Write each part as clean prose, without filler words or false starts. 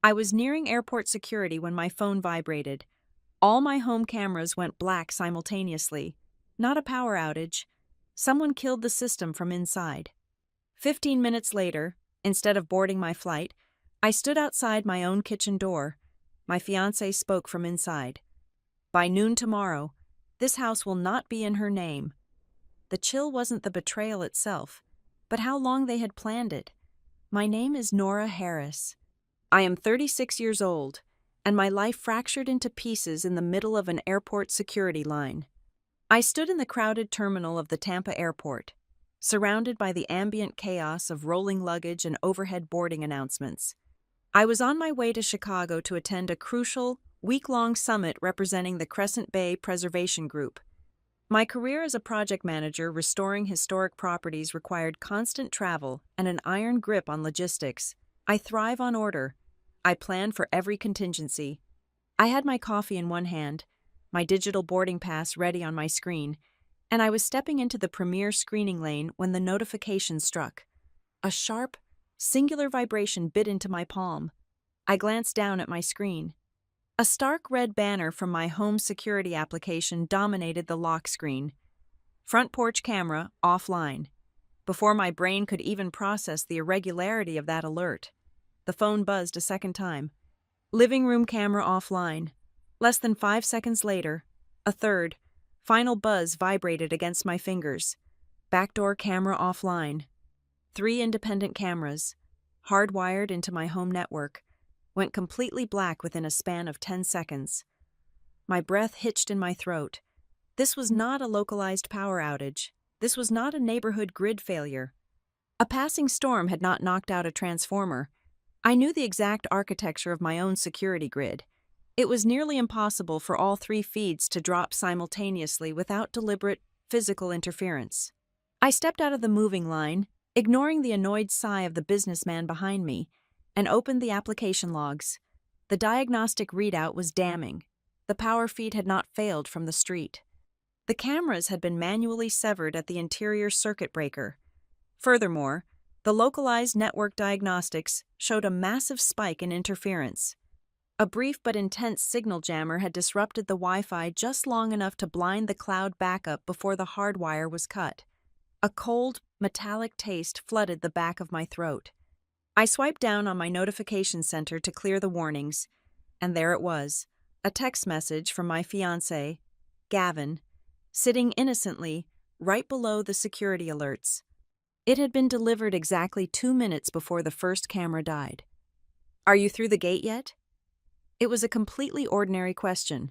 I was nearing airport security when my phone vibrated. All my home cameras went black simultaneously. Not a power outage. Someone killed the system from inside. 15 minutes later, instead of boarding my flight, I stood outside my own kitchen door. My fiancé spoke from inside. By noon tomorrow, this house will not be in her name. The chill wasn't the betrayal itself, but how long they had planned it. My name is Nora Harris. I am 36 years old, and my life fractured into pieces in the middle of an airport security line. I stood in the crowded terminal of the Tampa airport, surrounded by the ambient chaos of rolling luggage and overhead boarding announcements. I was on my way to Chicago to attend a crucial, week-long summit representing the Crescent Bay Preservation Group. My career as a project manager restoring historic properties required constant travel and an iron grip on logistics. I thrive on order. I plan for every contingency. I had my coffee in one hand, my digital boarding pass ready on my screen, and I was stepping into the premier screening lane when the notification struck. A sharp, singular vibration bit into my palm. I glanced down at my screen. A stark red banner from my home security application dominated the lock screen. Front porch camera offline. Before my brain could even process the irregularity of that alert, the phone buzzed a second time. Living room camera offline. Less than 5 seconds later, a third, final buzz vibrated against my fingers. Backdoor camera offline. 3 independent cameras, hardwired into my home network, went completely black within a span of 10 seconds. My breath hitched in my throat. This was not a localized power outage. This was not a neighborhood grid failure. A passing storm had not knocked out a transformer. I knew the exact architecture of my own security grid. It was nearly impossible for all 3 feeds to drop simultaneously without deliberate, physical interference. I stepped out of the moving line, ignoring the annoyed sigh of the businessman behind me, and opened the application logs. The diagnostic readout was damning. The power feed had not failed from the street. The cameras had been manually severed at the interior circuit breaker. Furthermore, the localized network diagnostics showed a massive spike in interference. A brief but intense signal jammer had disrupted the Wi-Fi just long enough to blind the cloud backup before the hardwire was cut. A cold, metallic taste flooded the back of my throat. I swiped down on my notification center to clear the warnings, and there it was, a text message from my fiancé, Gavin, sitting innocently right below the security alerts. It had been delivered exactly 2 minutes before the first camera died. "Are you through the gate yet?" It was a completely ordinary question.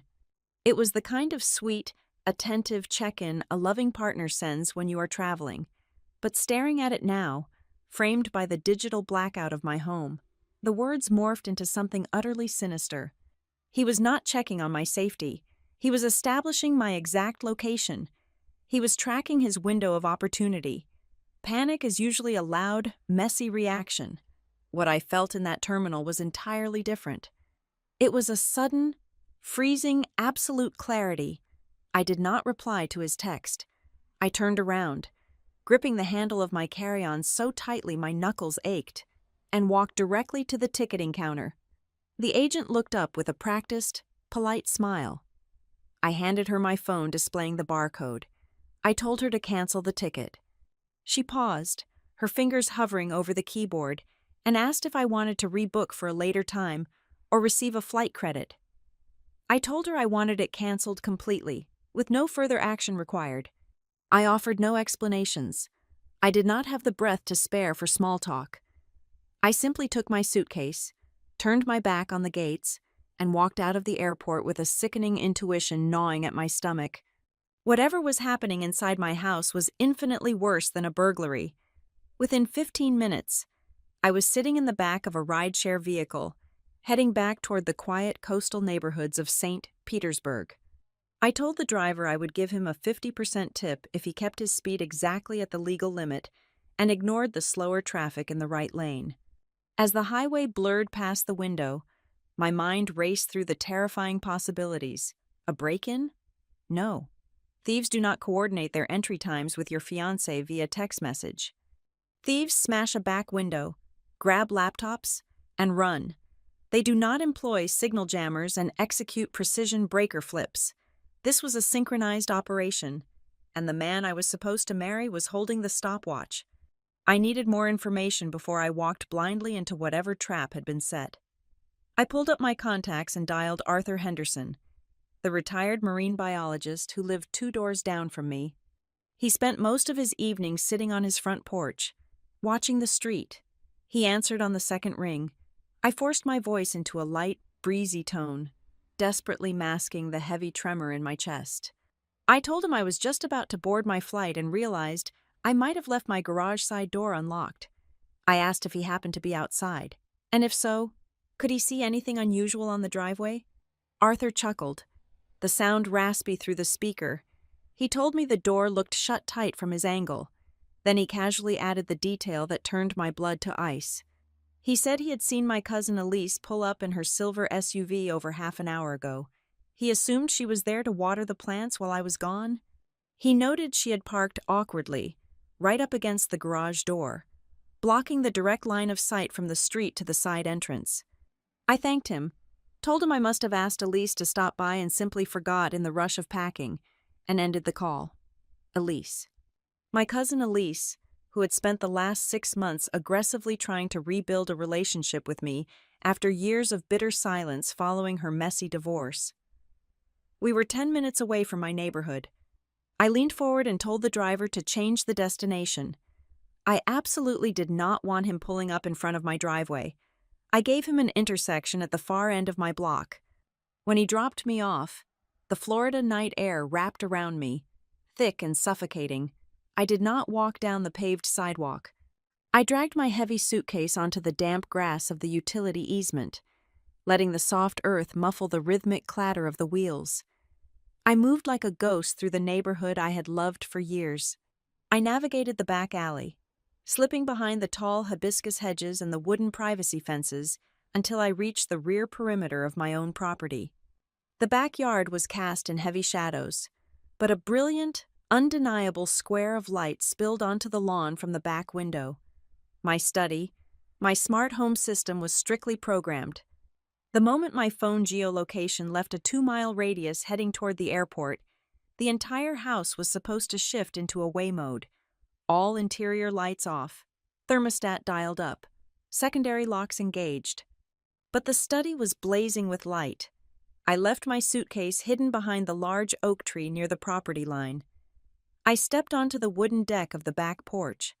It was the kind of sweet, attentive check-in a loving partner sends when you are traveling. But staring at it now, framed by the digital blackout of my home, the words morphed into something utterly sinister. He was not checking on my safety. He was establishing my exact location. He was tracking his window of opportunity. Panic is usually a loud, messy reaction. What I felt in that terminal was entirely different. It was a sudden, freezing, absolute clarity. I did not reply to his text. I turned around, gripping the handle of my carry-on so tightly my knuckles ached, and walked directly to the ticketing counter. The agent looked up with a practiced, polite smile. I handed her my phone displaying the barcode. I told her to cancel the ticket. She paused, her fingers hovering over the keyboard, and asked if I wanted to rebook for a later time or receive a flight credit. I told her I wanted it canceled completely, with no further action required. I offered no explanations. I did not have the breath to spare for small talk. I simply took my suitcase, turned my back on the gates, and walked out of the airport with a sickening intuition gnawing at my stomach. Whatever was happening inside my house was infinitely worse than a burglary. Within 15 minutes, I was sitting in the back of a rideshare vehicle, heading back toward the quiet coastal neighborhoods of St. Petersburg. I told the driver I would give him a 50% tip if he kept his speed exactly at the legal limit and ignored the slower traffic in the right lane. As the highway blurred past the window, my mind raced through the terrifying possibilities. A break-in? No. Thieves do not coordinate their entry times with your fiancé via text message. Thieves smash a back window, grab laptops, and run. They do not employ signal jammers and execute precision breaker flips. This was a synchronized operation, and the man I was supposed to marry was holding the stopwatch. I needed more information before I walked blindly into whatever trap had been set. I pulled up my contacts and dialed Arthur Henderson, the retired marine biologist who lived 2 doors down from me. He spent most of his evenings sitting on his front porch, watching the street. He answered on the second ring. I forced my voice into a light, breezy tone, desperately masking the heavy tremor in my chest. I told him I was just about to board my flight and realized I might have left my garage side door unlocked. I asked if he happened to be outside, and if so, could he see anything unusual on the driveway? Arthur chuckled, the sound raspy through the speaker. He told me the door looked shut tight from his angle. Then he casually added the detail that turned my blood to ice. He said he had seen my cousin Elise pull up in her silver SUV over half an hour ago. He assumed she was there to water the plants while I was gone. He noted she had parked awkwardly, right up against the garage door, blocking the direct line of sight from the street to the side entrance. I thanked him, told him I must have asked Elise to stop by and simply forgot in the rush of packing, and ended the call. Elise. My cousin Elise, who had spent the last 6 months aggressively trying to rebuild a relationship with me after years of bitter silence following her messy divorce. We were 10 minutes away from my neighborhood. I leaned forward and told the driver to change the destination. I absolutely did not want him pulling up in front of my driveway. I gave him an intersection at the far end of my block. When he dropped me off, the Florida night air wrapped around me, thick and suffocating. I did not walk down the paved sidewalk. I dragged my heavy suitcase onto the damp grass of the utility easement, letting the soft earth muffle the rhythmic clatter of the wheels. I moved like a ghost through the neighborhood I had loved for years. I navigated the back alley, slipping behind the tall hibiscus hedges and the wooden privacy fences until I reached the rear perimeter of my own property. The backyard was cast in heavy shadows, but a brilliant, undeniable square of light spilled onto the lawn from the back window. My study, my smart home system was strictly programmed. The moment my phone geolocation left a 2-mile radius heading toward the airport, the entire house was supposed to shift into away mode. All interior lights off, thermostat dialed up, secondary locks engaged. But the study was blazing with light. I left my suitcase hidden behind the large oak tree near the property line. I stepped onto the wooden deck of the back porch.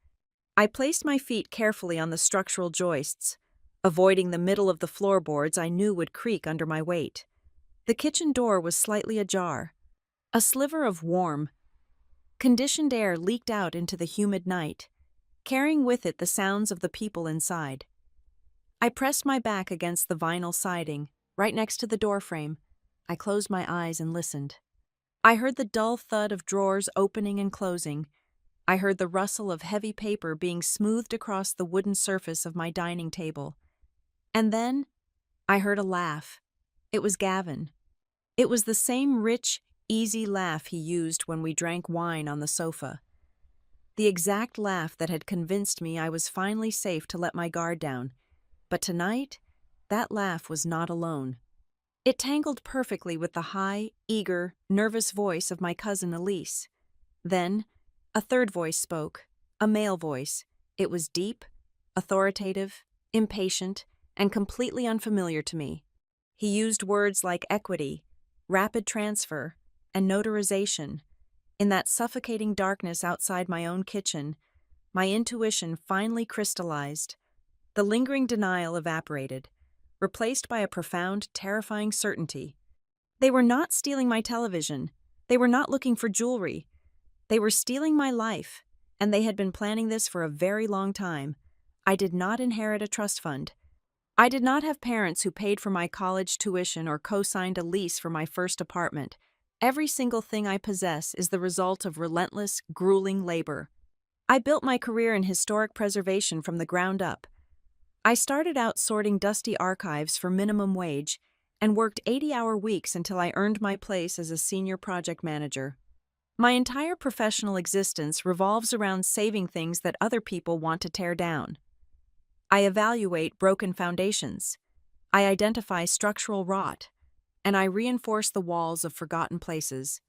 I placed my feet carefully on the structural joists, avoiding the middle of the floorboards I knew would creak under my weight. The kitchen door was slightly ajar. A sliver of warm, conditioned air leaked out into the humid night, carrying with it the sounds of the people inside. I pressed my back against the vinyl siding, right next to the doorframe. I closed my eyes and listened. I heard the dull thud of drawers opening and closing. I heard the rustle of heavy paper being smoothed across the wooden surface of my dining table. And then, I heard a laugh. It was Gavin. It was the same rich, easy laugh he used when we drank wine on the sofa. The exact laugh that had convinced me I was finally safe to let my guard down. But tonight, that laugh was not alone. It tangled perfectly with the high, eager, nervous voice of my cousin Elise. Then, a third voice spoke, a male voice. It was deep, authoritative, impatient, and completely unfamiliar to me. He used words like equity, rapid transfer, and notarization. In that suffocating darkness outside my own kitchen, my intuition finally crystallized. The lingering denial evaporated, replaced by a profound, terrifying certainty. They were not stealing my television. They were not looking for jewelry. They were stealing my life, and they had been planning this for a very long time. I did not inherit a trust fund. I did not have parents who paid for my college tuition or co-signed a lease for my first apartment. Every single thing I possess is the result of relentless, grueling labor. I built my career in historic preservation from the ground up. I started out sorting dusty archives for minimum wage and worked 80-hour weeks until I earned my place as a senior project manager. My entire professional existence revolves around saving things that other people want to tear down. I evaluate broken foundations. I identify structural rot, and I reinforce the walls of forgotten places.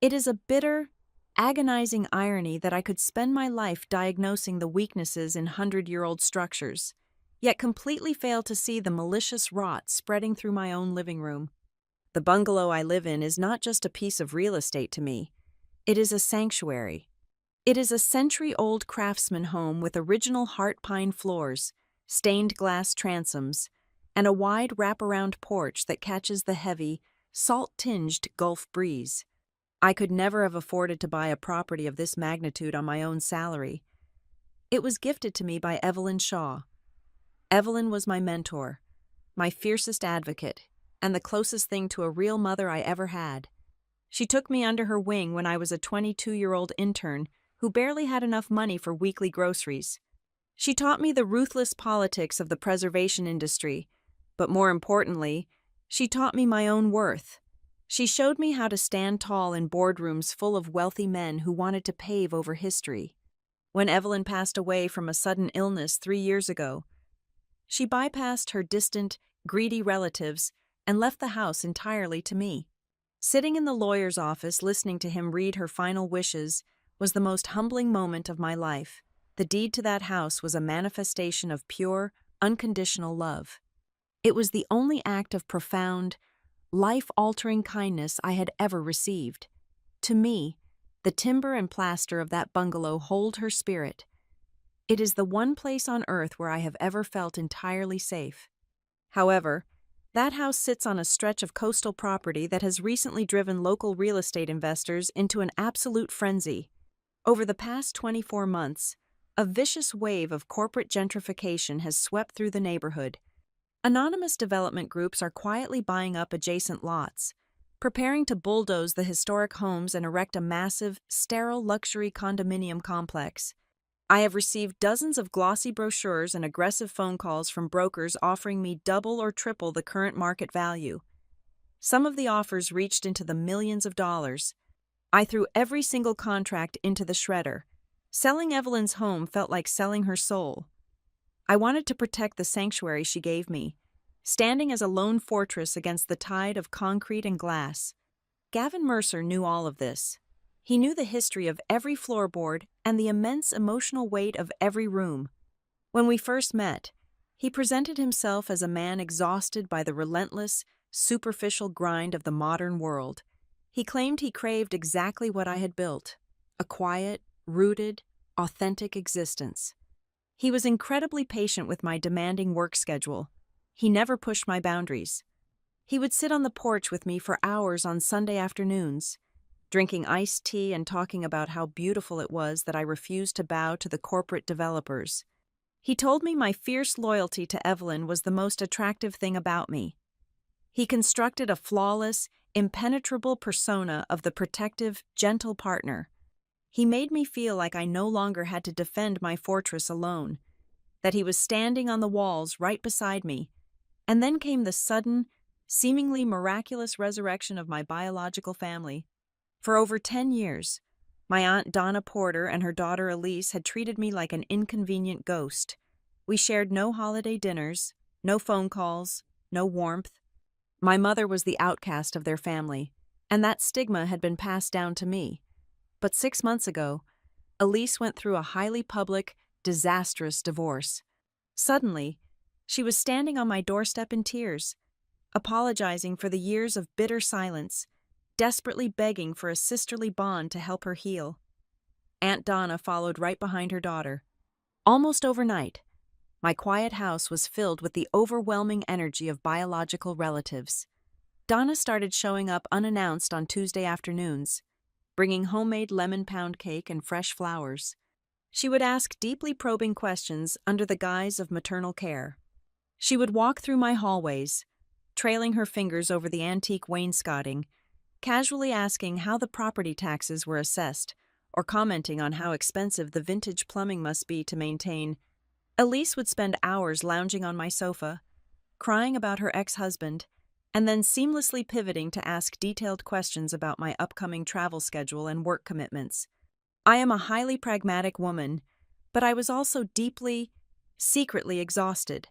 It is a bitter, agonizing irony that I could spend my life diagnosing the weaknesses in hundred-year-old structures, yet completely fail to see the malicious rot spreading through my own living room. The bungalow I live in is not just a piece of real estate to me, it is a sanctuary. It is a century-old craftsman home with original heart pine floors, stained glass transoms, and a wide wraparound porch that catches the heavy, salt-tinged Gulf breeze. I could never have afforded to buy a property of this magnitude on my own salary. It was gifted to me by Evelyn Shaw. Evelyn was my mentor, my fiercest advocate, and the closest thing to a real mother I ever had. She took me under her wing when I was a 22-year-old intern who barely had enough money for weekly groceries. She taught me the ruthless politics of the preservation industry, but more importantly, she taught me my own worth. She showed me how to stand tall in boardrooms full of wealthy men who wanted to pave over history. When Evelyn passed away from a sudden illness 3 years ago, she bypassed her distant, greedy relatives and left the house entirely to me. Sitting in the lawyer's office listening to him read her final wishes was the most humbling moment of my life. The deed to that house was a manifestation of pure, unconditional love. It was the only act of profound, life-altering kindness I had ever received. To me, the timber and plaster of that bungalow hold her spirit. It is the one place on earth where I have ever felt entirely safe. However, that house sits on a stretch of coastal property that has recently driven local real estate investors into an absolute frenzy. Over the past 24 months, a vicious wave of corporate gentrification has swept through the neighborhood. Anonymous development groups are quietly buying up adjacent lots, preparing to bulldoze the historic homes and erect a massive, sterile luxury condominium complex. I have received dozens of glossy brochures and aggressive phone calls from brokers offering me double or triple the current market value. Some of the offers reached into the millions of dollars. I threw every single contract into the shredder. Selling Evelyn's home felt like selling her soul. I wanted to protect the sanctuary she gave me, standing as a lone fortress against the tide of concrete and glass. Gavin Mercer knew all of this. He knew the history of every floorboard and the immense emotional weight of every room. When we first met, he presented himself as a man exhausted by the relentless, superficial grind of the modern world. He claimed he craved exactly what I had built, a quiet, rooted, authentic existence. He was incredibly patient with my demanding work schedule. He never pushed my boundaries. He would sit on the porch with me for hours on Sunday afternoons, drinking iced tea and talking about how beautiful it was that I refused to bow to the corporate developers. He told me my fierce loyalty to Evelyn was the most attractive thing about me. He constructed a flawless, impenetrable persona of the protective, gentle partner. He made me feel like I no longer had to defend my fortress alone, that he was standing on the walls right beside me. And then came the sudden, seemingly miraculous resurrection of my biological family. For over 10 years, my Aunt Donna Porter and her daughter Elise had treated me like an inconvenient ghost. We shared no holiday dinners, no phone calls, no warmth. My mother was the outcast of their family, and that stigma had been passed down to me. But 6 months ago, Elise went through a highly public, disastrous divorce. Suddenly, she was standing on my doorstep in tears, apologizing for the years of bitter silence, desperately begging for a sisterly bond to help her heal. Aunt Donna followed right behind her daughter. Almost overnight, my quiet house was filled with the overwhelming energy of biological relatives. Donna started showing up unannounced on Tuesday afternoons, bringing homemade lemon pound cake and fresh flowers. She would ask deeply probing questions under the guise of maternal care. She would walk through my hallways, trailing her fingers over the antique wainscoting, casually asking how the property taxes were assessed, or commenting on how expensive the vintage plumbing must be to maintain. Elise would spend hours lounging on my sofa, crying about her ex-husband, and then seamlessly pivoting to ask detailed questions about my upcoming travel schedule and work commitments. I am a highly pragmatic woman, but I was also deeply, secretly exhausted.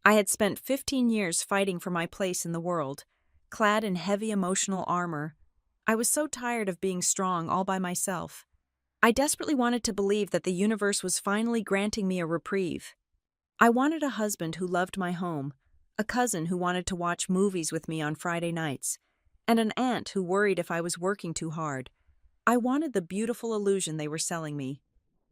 I had spent 15 years fighting for my place in the world, clad in heavy emotional armor. I was so tired of being strong all by myself. I desperately wanted to believe that the universe was finally granting me a reprieve. I wanted a husband who loved my home, a cousin who wanted to watch movies with me on Friday nights, and an aunt who worried if I was working too hard. I wanted the beautiful illusion they were selling me.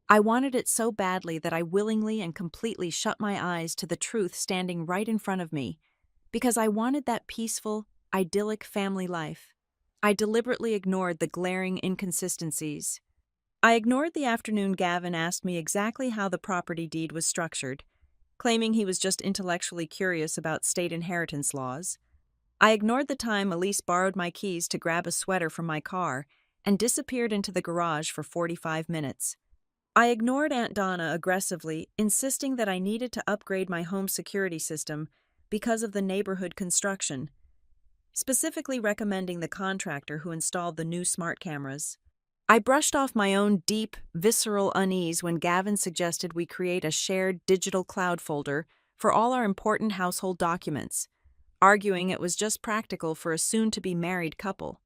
I wanted it so badly that I willingly and completely shut my eyes to the truth standing right in front of me, because I wanted that peaceful, idyllic family life. I deliberately ignored the glaring inconsistencies. I ignored the afternoon Gavin asked me exactly how the property deed was structured, claiming he was just intellectually curious about state inheritance laws. I ignored the time Elise borrowed my keys to grab a sweater from my car and disappeared into the garage for 45 minutes. I ignored Aunt Donna aggressively, insisting that I needed to upgrade my home security system because of the neighborhood construction, specifically recommending the contractor who installed the new smart cameras. I brushed off my own deep, visceral unease when Gavin suggested we create a shared digital cloud folder for all our important household documents, arguing it was just practical for a soon-to-be married couple.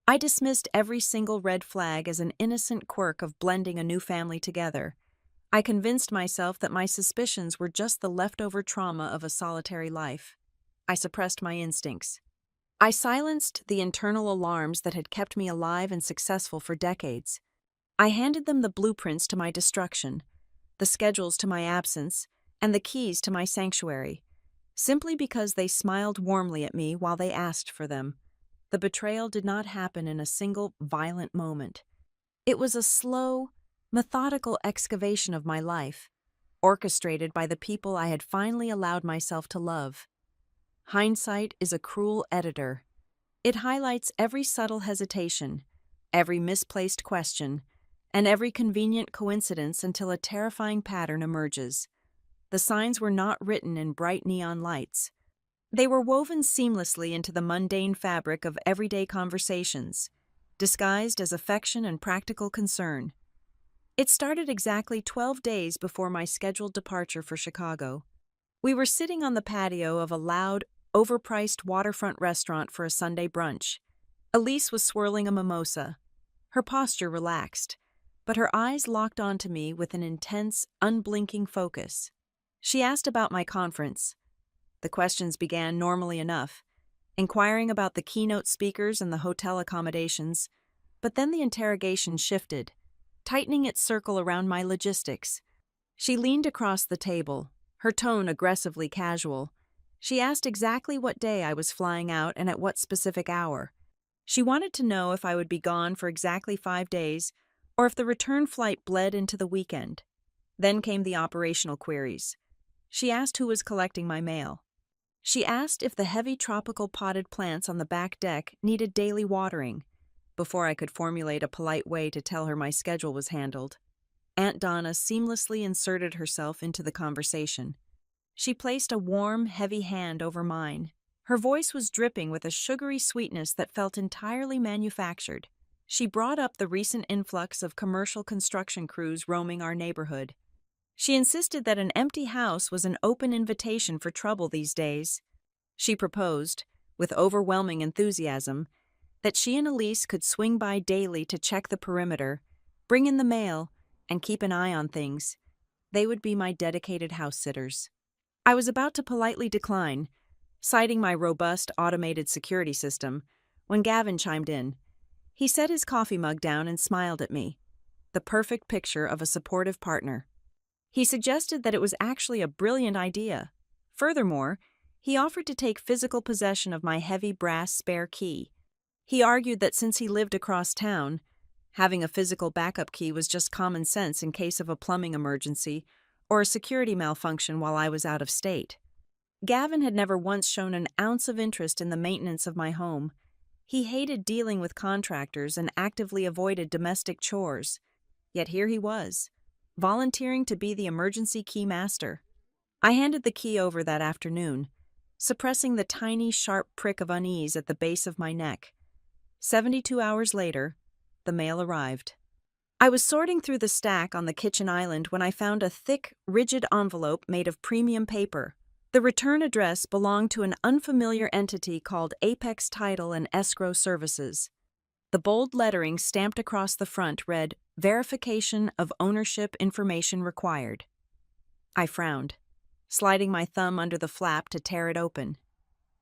I dismissed every single red flag as an innocent quirk of blending a new family together. I convinced myself that my suspicions were just the leftover trauma of a solitary life. I suppressed my instincts. I silenced the internal alarms that had kept me alive and successful for decades. I handed them the blueprints to my destruction, the schedules to my absence, and the keys to my sanctuary, simply because they smiled warmly at me while they asked for them. The betrayal did not happen in a single violent moment. It was a slow, methodical excavation of my life, orchestrated by the people I had finally allowed myself to love. Hindsight is a cruel editor. It highlights every subtle hesitation, every misplaced question, and every convenient coincidence until a terrifying pattern emerges. The signs were not written in bright neon lights. They were woven seamlessly into the mundane fabric of everyday conversations, disguised as affection and practical concern. It started exactly 12 days before my scheduled departure for Chicago. We were sitting on the patio of a loud, overpriced waterfront restaurant for a Sunday brunch. Elise was swirling a mimosa, her posture relaxed, but her eyes locked onto me with an intense, unblinking focus. She asked about my conference. The questions began normally enough, inquiring about the keynote speakers and the hotel accommodations, but then the interrogation shifted, tightening its circle around my logistics. She leaned across the table, her tone aggressively casual. She asked exactly what day I was flying out and at what specific hour. She wanted to know if I would be gone for exactly 5 days or if the return flight bled into the weekend. Then came the operational queries. She asked who was collecting my mail. She asked if the heavy tropical potted plants on the back deck needed daily watering, before I could formulate a polite way to tell her my schedule was handled. Aunt Donna seamlessly inserted herself into the conversation. She placed a warm, heavy hand over mine. Her voice was dripping with a sugary sweetness that felt entirely manufactured. She brought up the recent influx of commercial construction crews roaming our neighborhood. She insisted that an empty house was an open invitation for trouble these days. She proposed, with overwhelming enthusiasm, that she and Elise could swing by daily to check the perimeter, bring in the mail, and keep an eye on things. They would be my dedicated house sitters. I was about to politely decline, citing my robust automated security system, when Gavin chimed in. He set his coffee mug down and smiled at me, the perfect picture of a supportive partner. He suggested that it was actually a brilliant idea. Furthermore, he offered to take physical possession of my heavy brass spare key. He argued that since he lived across town, having a physical backup key was just common sense in case of a plumbing emergency or a security malfunction while I was out of state. Gavin had never once shown an ounce of interest in the maintenance of my home. He hated dealing with contractors and actively avoided domestic chores. Yet here he was, volunteering to be the emergency key master. I handed the key over that afternoon, suppressing the tiny, sharp prick of unease at the base of my neck. 72 hours later, the mail arrived. I was sorting through the stack on the kitchen island when I found a thick, rigid envelope made of premium paper, The return address belonged to an unfamiliar entity called Apex Title and Escrow Services. The bold lettering stamped across the front read, "Verification of ownership information required." I frowned, sliding my thumb under the flap to tear it open.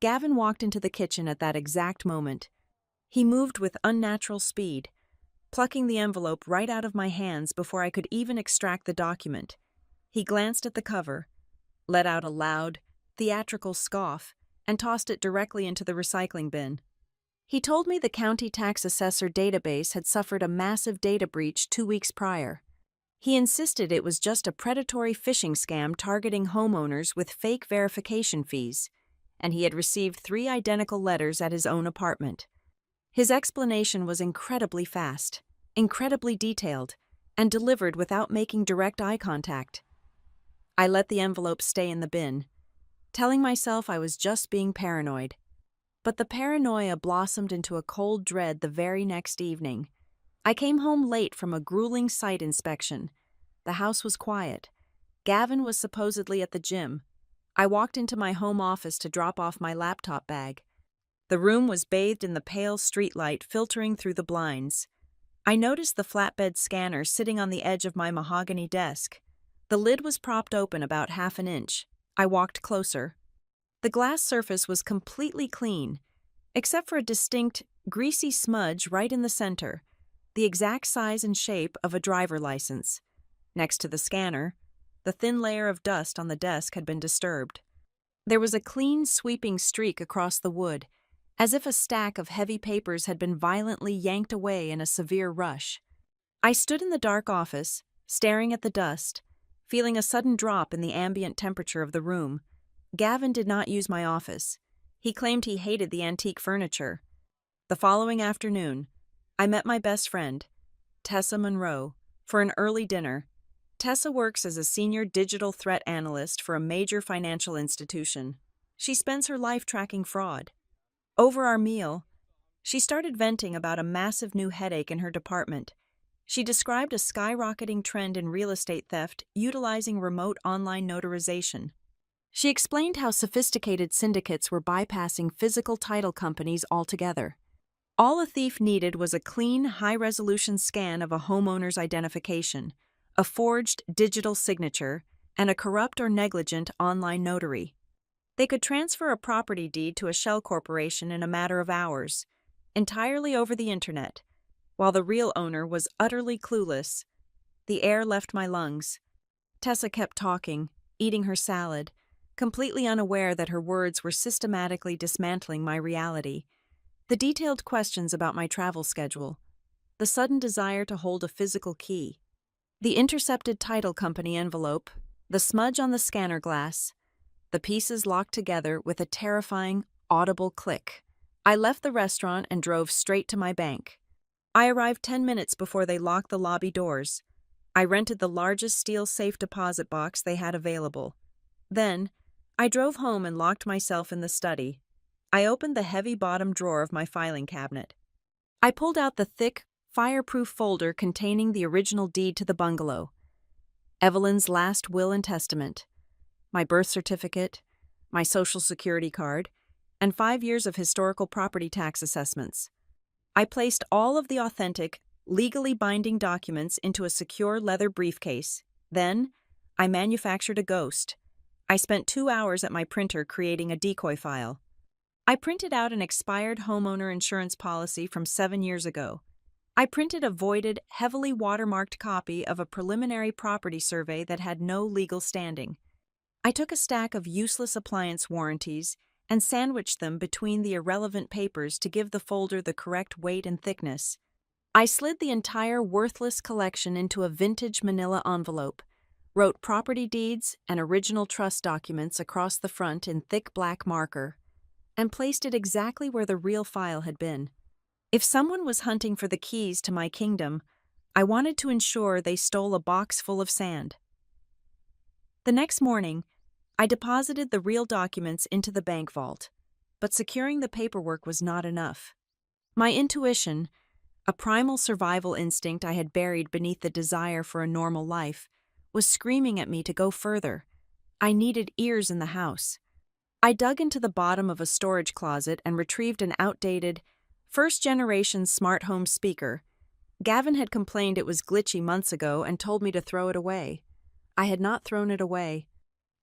Gavin walked into the kitchen at that exact moment. He moved with unnatural speed, plucking the envelope right out of my hands before I could even extract the document. He glanced at the cover, let out a loud, theatrical scoff, and tossed it directly into the recycling bin. He told me the county tax assessor database had suffered a massive data breach 2 weeks prior. He insisted it was just a predatory phishing scam targeting homeowners with fake verification fees, and he had received 3 identical letters at his own apartment. His explanation was incredibly fast, incredibly detailed, and delivered without making direct eye contact. I let the envelope stay in the bin, telling myself I was just being paranoid. But the paranoia blossomed into a cold dread the very next evening. I came home late from a grueling site inspection. The house was quiet. Gavin was supposedly at the gym. I walked into my home office to drop off my laptop bag. The room was bathed in the pale streetlight filtering through the blinds. I noticed the flatbed scanner sitting on the edge of my mahogany desk. The lid was propped open about half an inch. I walked closer. The glass surface was completely clean, except for a distinct, greasy smudge right in the center, the exact size and shape of a driver license. Next to the scanner, the thin layer of dust on the desk had been disturbed. There was a clean, sweeping streak across the wood, as if a stack of heavy papers had been violently yanked away in a severe rush. I stood in the dark office, staring at the dust, feeling a sudden drop in the ambient temperature of the room. Gavin did not use my office. He claimed he hated the antique furniture. The following afternoon, I met my best friend, Tessa Monroe, for an early dinner. Tessa works as a senior digital threat analyst for a major financial institution. She spends her life tracking fraud. Over our meal, she started venting about a massive new headache in her department. She described a skyrocketing trend in real estate theft utilizing remote online notarization. She explained how sophisticated syndicates were bypassing physical title companies altogether. All a thief needed was a clean, high-resolution scan of a homeowner's identification, a forged digital signature, and a corrupt or negligent online notary. They could transfer a property deed to a shell corporation in a matter of hours, entirely over the internet, while the real owner was utterly clueless. The air left my lungs. Tessa kept talking, eating her salad, completely unaware that her words were systematically dismantling my reality. The detailed questions about my travel schedule, the sudden desire to hold a physical key, the intercepted title company envelope, the smudge on the scanner glass, the pieces locked together with a terrifying, audible click. I left the restaurant and drove straight to my bank. I arrived 10 minutes before they locked the lobby doors. I rented the largest steel safe deposit box they had available. Then, I drove home and locked myself in the study. I opened the heavy bottom drawer of my filing cabinet. I pulled out the thick, fireproof folder containing the original deed to the bungalow, Evelyn's last will and testament, my birth certificate, my social security card, and 5 years of historical property tax assessments. I placed all of the authentic, legally binding documents into a secure leather briefcase. Then, I manufactured a ghost. I spent 2 hours at my printer creating a decoy file. I printed out an expired homeowner insurance policy from 7 years ago. I printed a voided, heavily watermarked copy of a preliminary property survey that had no legal standing. I took a stack of useless appliance warranties and sandwiched them between the irrelevant papers to give the folder the correct weight and thickness. I slid the entire worthless collection into a vintage manila envelope, wrote property deeds and original trust documents across the front in thick black marker, and placed it exactly where the real file had been. If someone was hunting for the keys to my kingdom, I wanted to ensure they stole a box full of sand. The next morning, I deposited the real documents into the bank vault, but securing the paperwork was not enough. My intuition, a primal survival instinct I had buried beneath the desire for a normal life, was screaming at me to go further. I needed ears in the house. I dug into the bottom of a storage closet and retrieved an outdated, first-generation smart home speaker. Gavin had complained it was glitchy months ago and told me to throw it away. I had not thrown it away.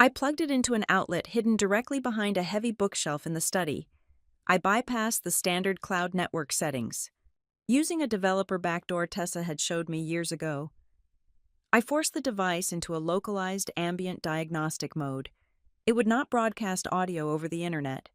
I plugged it into an outlet hidden directly behind a heavy bookshelf in the study. I bypassed the standard cloud network settings. Using a developer backdoor Tessa had showed me years ago, I forced the device into a localized ambient diagnostic mode. It would not broadcast audio over the internet.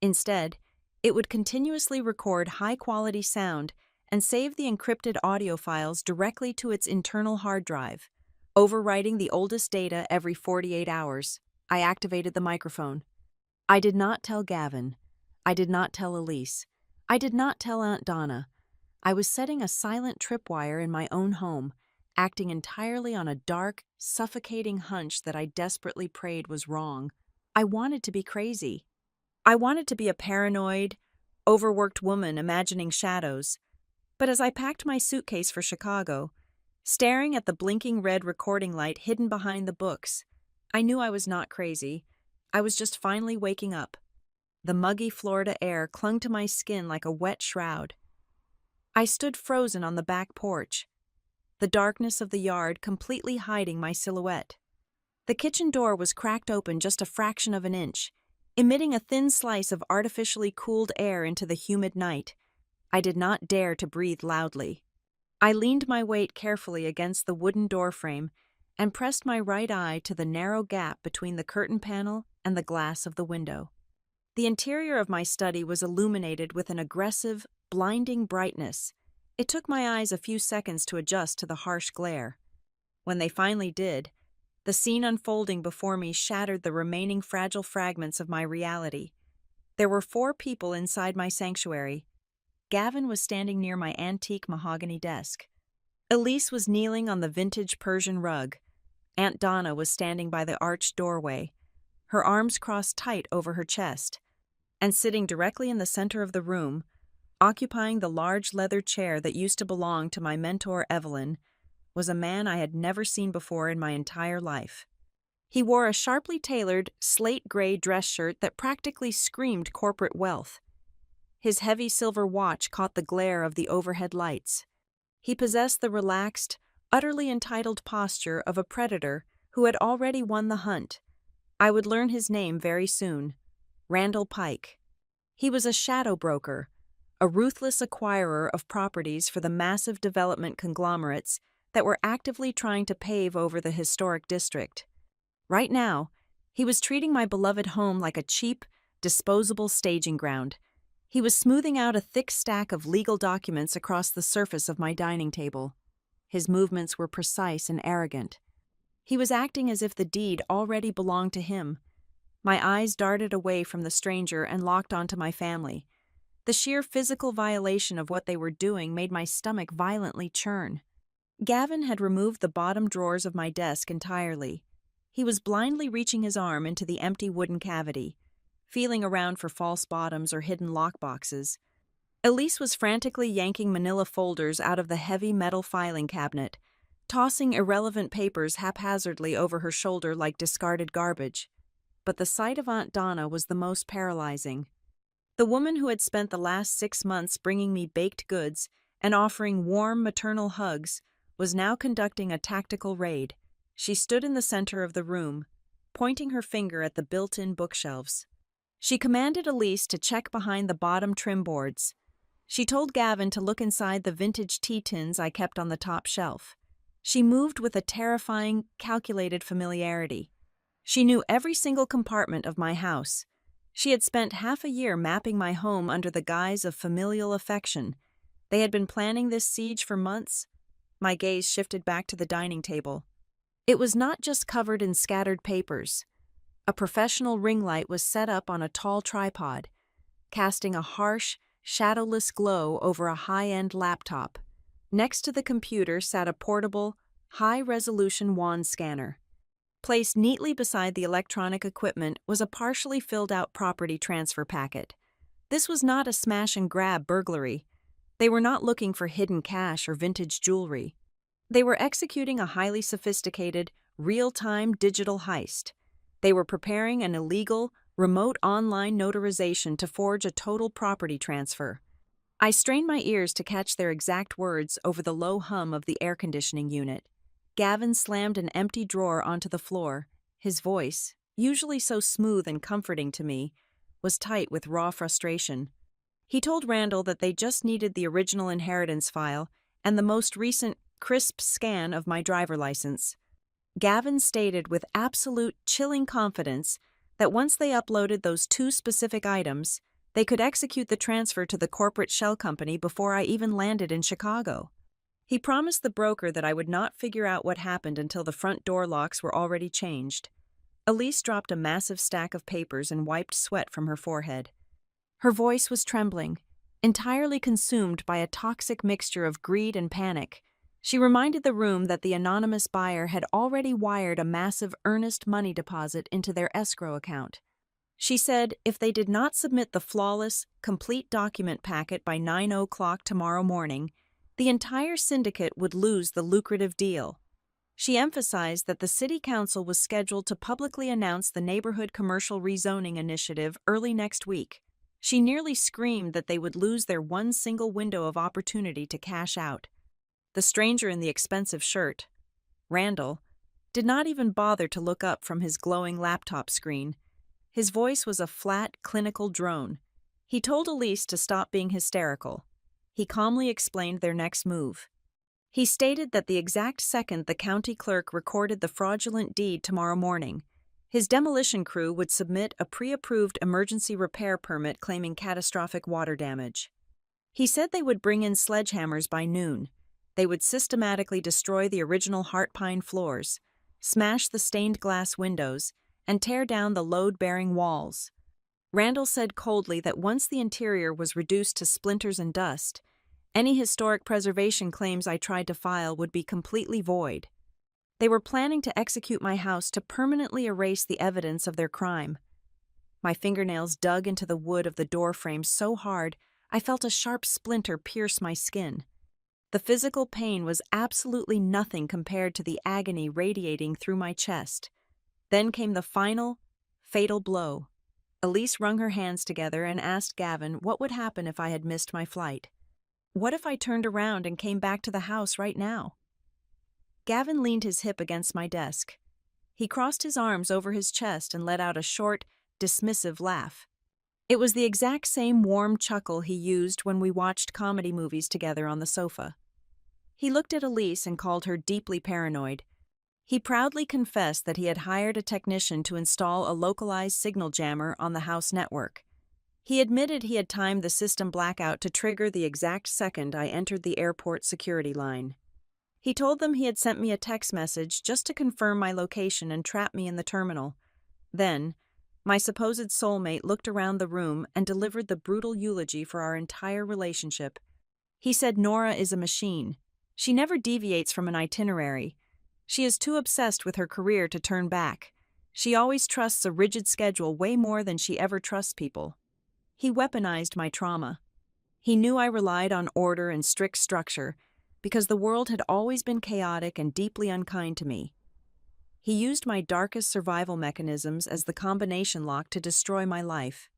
Instead, it would continuously record high-quality sound and save the encrypted audio files directly to its internal hard drive, overwriting the oldest data every 48 hours. I activated the microphone. I did not tell Gavin. I did not tell Elise. I did not tell Aunt Donna. I was setting a silent tripwire in my own home, acting entirely on a dark, suffocating hunch that I desperately prayed was wrong. I wanted to be crazy. I wanted to be a paranoid, overworked woman imagining shadows. But as I packed my suitcase for Chicago, staring at the blinking red recording light hidden behind the books, I knew I was not crazy. I was just finally waking up. The muggy Florida air clung to my skin like a wet shroud. I stood frozen on the back porch, the darkness of the yard completely hiding my silhouette. The kitchen door was cracked open just a fraction of an inch, emitting a thin slice of artificially cooled air into the humid night. I did not dare to breathe loudly. I leaned my weight carefully against the wooden doorframe and pressed my right eye to the narrow gap between the curtain panel and the glass of the window. The interior of my study was illuminated with an aggressive, blinding brightness. It took my eyes a few seconds to adjust to the harsh glare. When they finally did, the scene unfolding before me shattered the remaining fragile fragments of my reality. There were 4 people inside my sanctuary. Gavin was standing near my antique mahogany desk. Elise was kneeling on the vintage Persian rug. Aunt Donna was standing by the arched doorway, her arms crossed tight over her chest. And sitting directly in the center of the room, occupying the large leather chair that used to belong to my mentor Evelyn, was a man I had never seen before in my entire life. He wore a sharply tailored, slate-gray dress shirt that practically screamed corporate wealth. His heavy silver watch caught the glare of the overhead lights. He possessed the relaxed, utterly entitled posture of a predator who had already won the hunt. I would learn his name very soon. Randall Pike. He was a shadow broker, a ruthless acquirer of properties for the massive development conglomerates that were actively trying to pave over the historic district. Right now, he was treating my beloved home like a cheap, disposable staging ground. He was smoothing out a thick stack of legal documents across the surface of my dining table. His movements were precise and arrogant. He was acting as if the deed already belonged to him. My eyes darted away from the stranger and locked onto my family. The sheer physical violation of what they were doing made my stomach violently churn. Gavin had removed the bottom drawers of my desk entirely. He was blindly reaching his arm into the empty wooden cavity, feeling around for false bottoms or hidden lockboxes. Elise was frantically yanking manila folders out of the heavy metal filing cabinet, tossing irrelevant papers haphazardly over her shoulder like discarded garbage. But the sight of Aunt Donna was the most paralyzing. The woman who had spent the last 6 months bringing me baked goods and offering warm maternal hugs was now conducting a tactical raid. She stood in the center of the room, pointing her finger at the built-in bookshelves. She commanded Elise to check behind the bottom trim boards. She told Gavin to look inside the vintage tea tins I kept on the top shelf. She moved with a terrifying, calculated familiarity. She knew every single compartment of my house. She had spent half a year mapping my home under the guise of familial affection. They had been planning this siege for months. My gaze shifted back to the dining table. It was not just covered in scattered papers. A professional ring light was set up on a tall tripod, casting a harsh, shadowless glow over a high-end laptop. Next to the computer sat a portable, high-resolution wand scanner. Placed neatly beside the electronic equipment was a partially filled-out property transfer packet. This was not a smash-and-grab burglary. They were not looking for hidden cash or vintage jewelry. They were executing a highly sophisticated, real-time digital heist. They were preparing an illegal, remote online notarization to forge a total property transfer. I strained my ears to catch their exact words over the low hum of the air conditioning unit. Gavin slammed an empty drawer onto the floor. His voice, usually so smooth and comforting to me, was tight with raw frustration. He told Randall that they just needed the original inheritance file and the most recent, crisp scan of my driver license. Gavin stated with absolute, chilling confidence that once they uploaded those two specific items, they could execute the transfer to the corporate shell company before I even landed in Chicago. He promised the broker that I would not figure out what happened until the front door locks were already changed. Elise dropped a massive stack of papers and wiped sweat from her forehead. Her voice was trembling, entirely consumed by a toxic mixture of greed and panic. She reminded the room that the anonymous buyer had already wired a massive earnest money deposit into their escrow account. She said if they did not submit the flawless, complete document packet by 9 o'clock tomorrow morning, the entire syndicate would lose the lucrative deal. She emphasized that the city council was scheduled to publicly announce the neighborhood commercial rezoning initiative early next week. She nearly screamed that they would lose their one single window of opportunity to cash out. The stranger in the expensive shirt, Randall, did not even bother to look up from his glowing laptop screen. His voice was a flat, clinical drone. He told Elise to stop being hysterical. He calmly explained their next move. He stated that the exact second the county clerk recorded the fraudulent deed tomorrow morning, his demolition crew would submit a pre-approved emergency repair permit claiming catastrophic water damage. He said they would bring in sledgehammers by noon. They would systematically destroy the original heart pine floors, smash the stained glass windows, and tear down the load-bearing walls. Randall said coldly that once the interior was reduced to splinters and dust, any historic preservation claims I tried to file would be completely void. They were planning to execute my house to permanently erase the evidence of their crime. My fingernails dug into the wood of the door frame so hard I felt a sharp splinter pierce my skin. The physical pain was absolutely nothing compared to the agony radiating through my chest. Then came the final, fatal blow. Elise wrung her hands together and asked Gavin what would happen if I had missed my flight. What if I turned around and came back to the house right now? Gavin leaned his hip against my desk. He crossed his arms over his chest and let out a short, dismissive laugh. It was the exact same warm chuckle he used when we watched comedy movies together on the sofa. He looked at Elise and called her deeply paranoid. He proudly confessed that he had hired a technician to install a localized signal jammer on the house network. He admitted he had timed the system blackout to trigger the exact second I entered the airport security line. He told them he had sent me a text message just to confirm my location and trap me in the terminal. Then, my supposed soulmate looked around the room and delivered the brutal eulogy for our entire relationship. He said Nora is a machine. She never deviates from an itinerary. She is too obsessed with her career to turn back. She always trusts a rigid schedule way more than she ever trusts people. He weaponized my trauma. He knew I relied on order and strict structure because the world had always been chaotic and deeply unkind to me. He used my darkest survival mechanisms as the combination lock to destroy my life.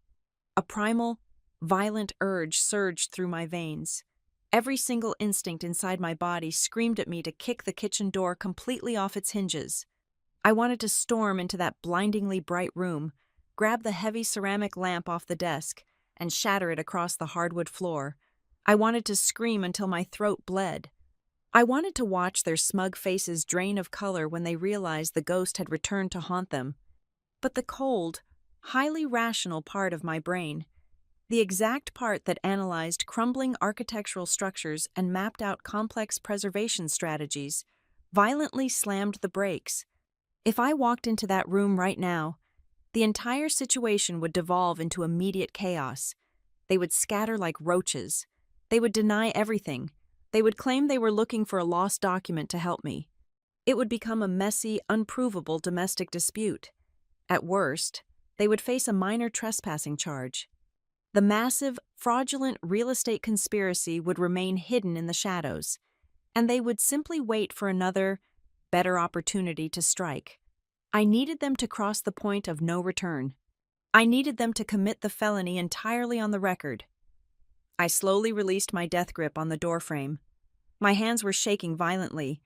A primal, violent urge surged through my veins. Every single instinct inside my body screamed at me to kick the kitchen door completely off its hinges. I wanted to storm into that blindingly bright room, grab the heavy ceramic lamp off the desk, and shatter it across the hardwood floor. I wanted to scream until my throat bled. I wanted to watch their smug faces drain of color when they realized the ghost had returned to haunt them. But the cold, highly rational part of my brain, the exact part that analyzed crumbling architectural structures and mapped out complex preservation strategies, violently slammed the brakes. If I walked into that room right now, the entire situation would devolve into immediate chaos. They would scatter like roaches. They would deny everything. They would claim they were looking for a lost document to help me. It would become a messy, unprovable domestic dispute. At worst, they would face a minor trespassing charge. The massive, fraudulent real estate conspiracy would remain hidden in the shadows, and they would simply wait for another, better opportunity to strike. I needed them to cross the point of no return. I needed them to commit the felony entirely on the record. I slowly released my death grip on the doorframe. My hands were shaking violently,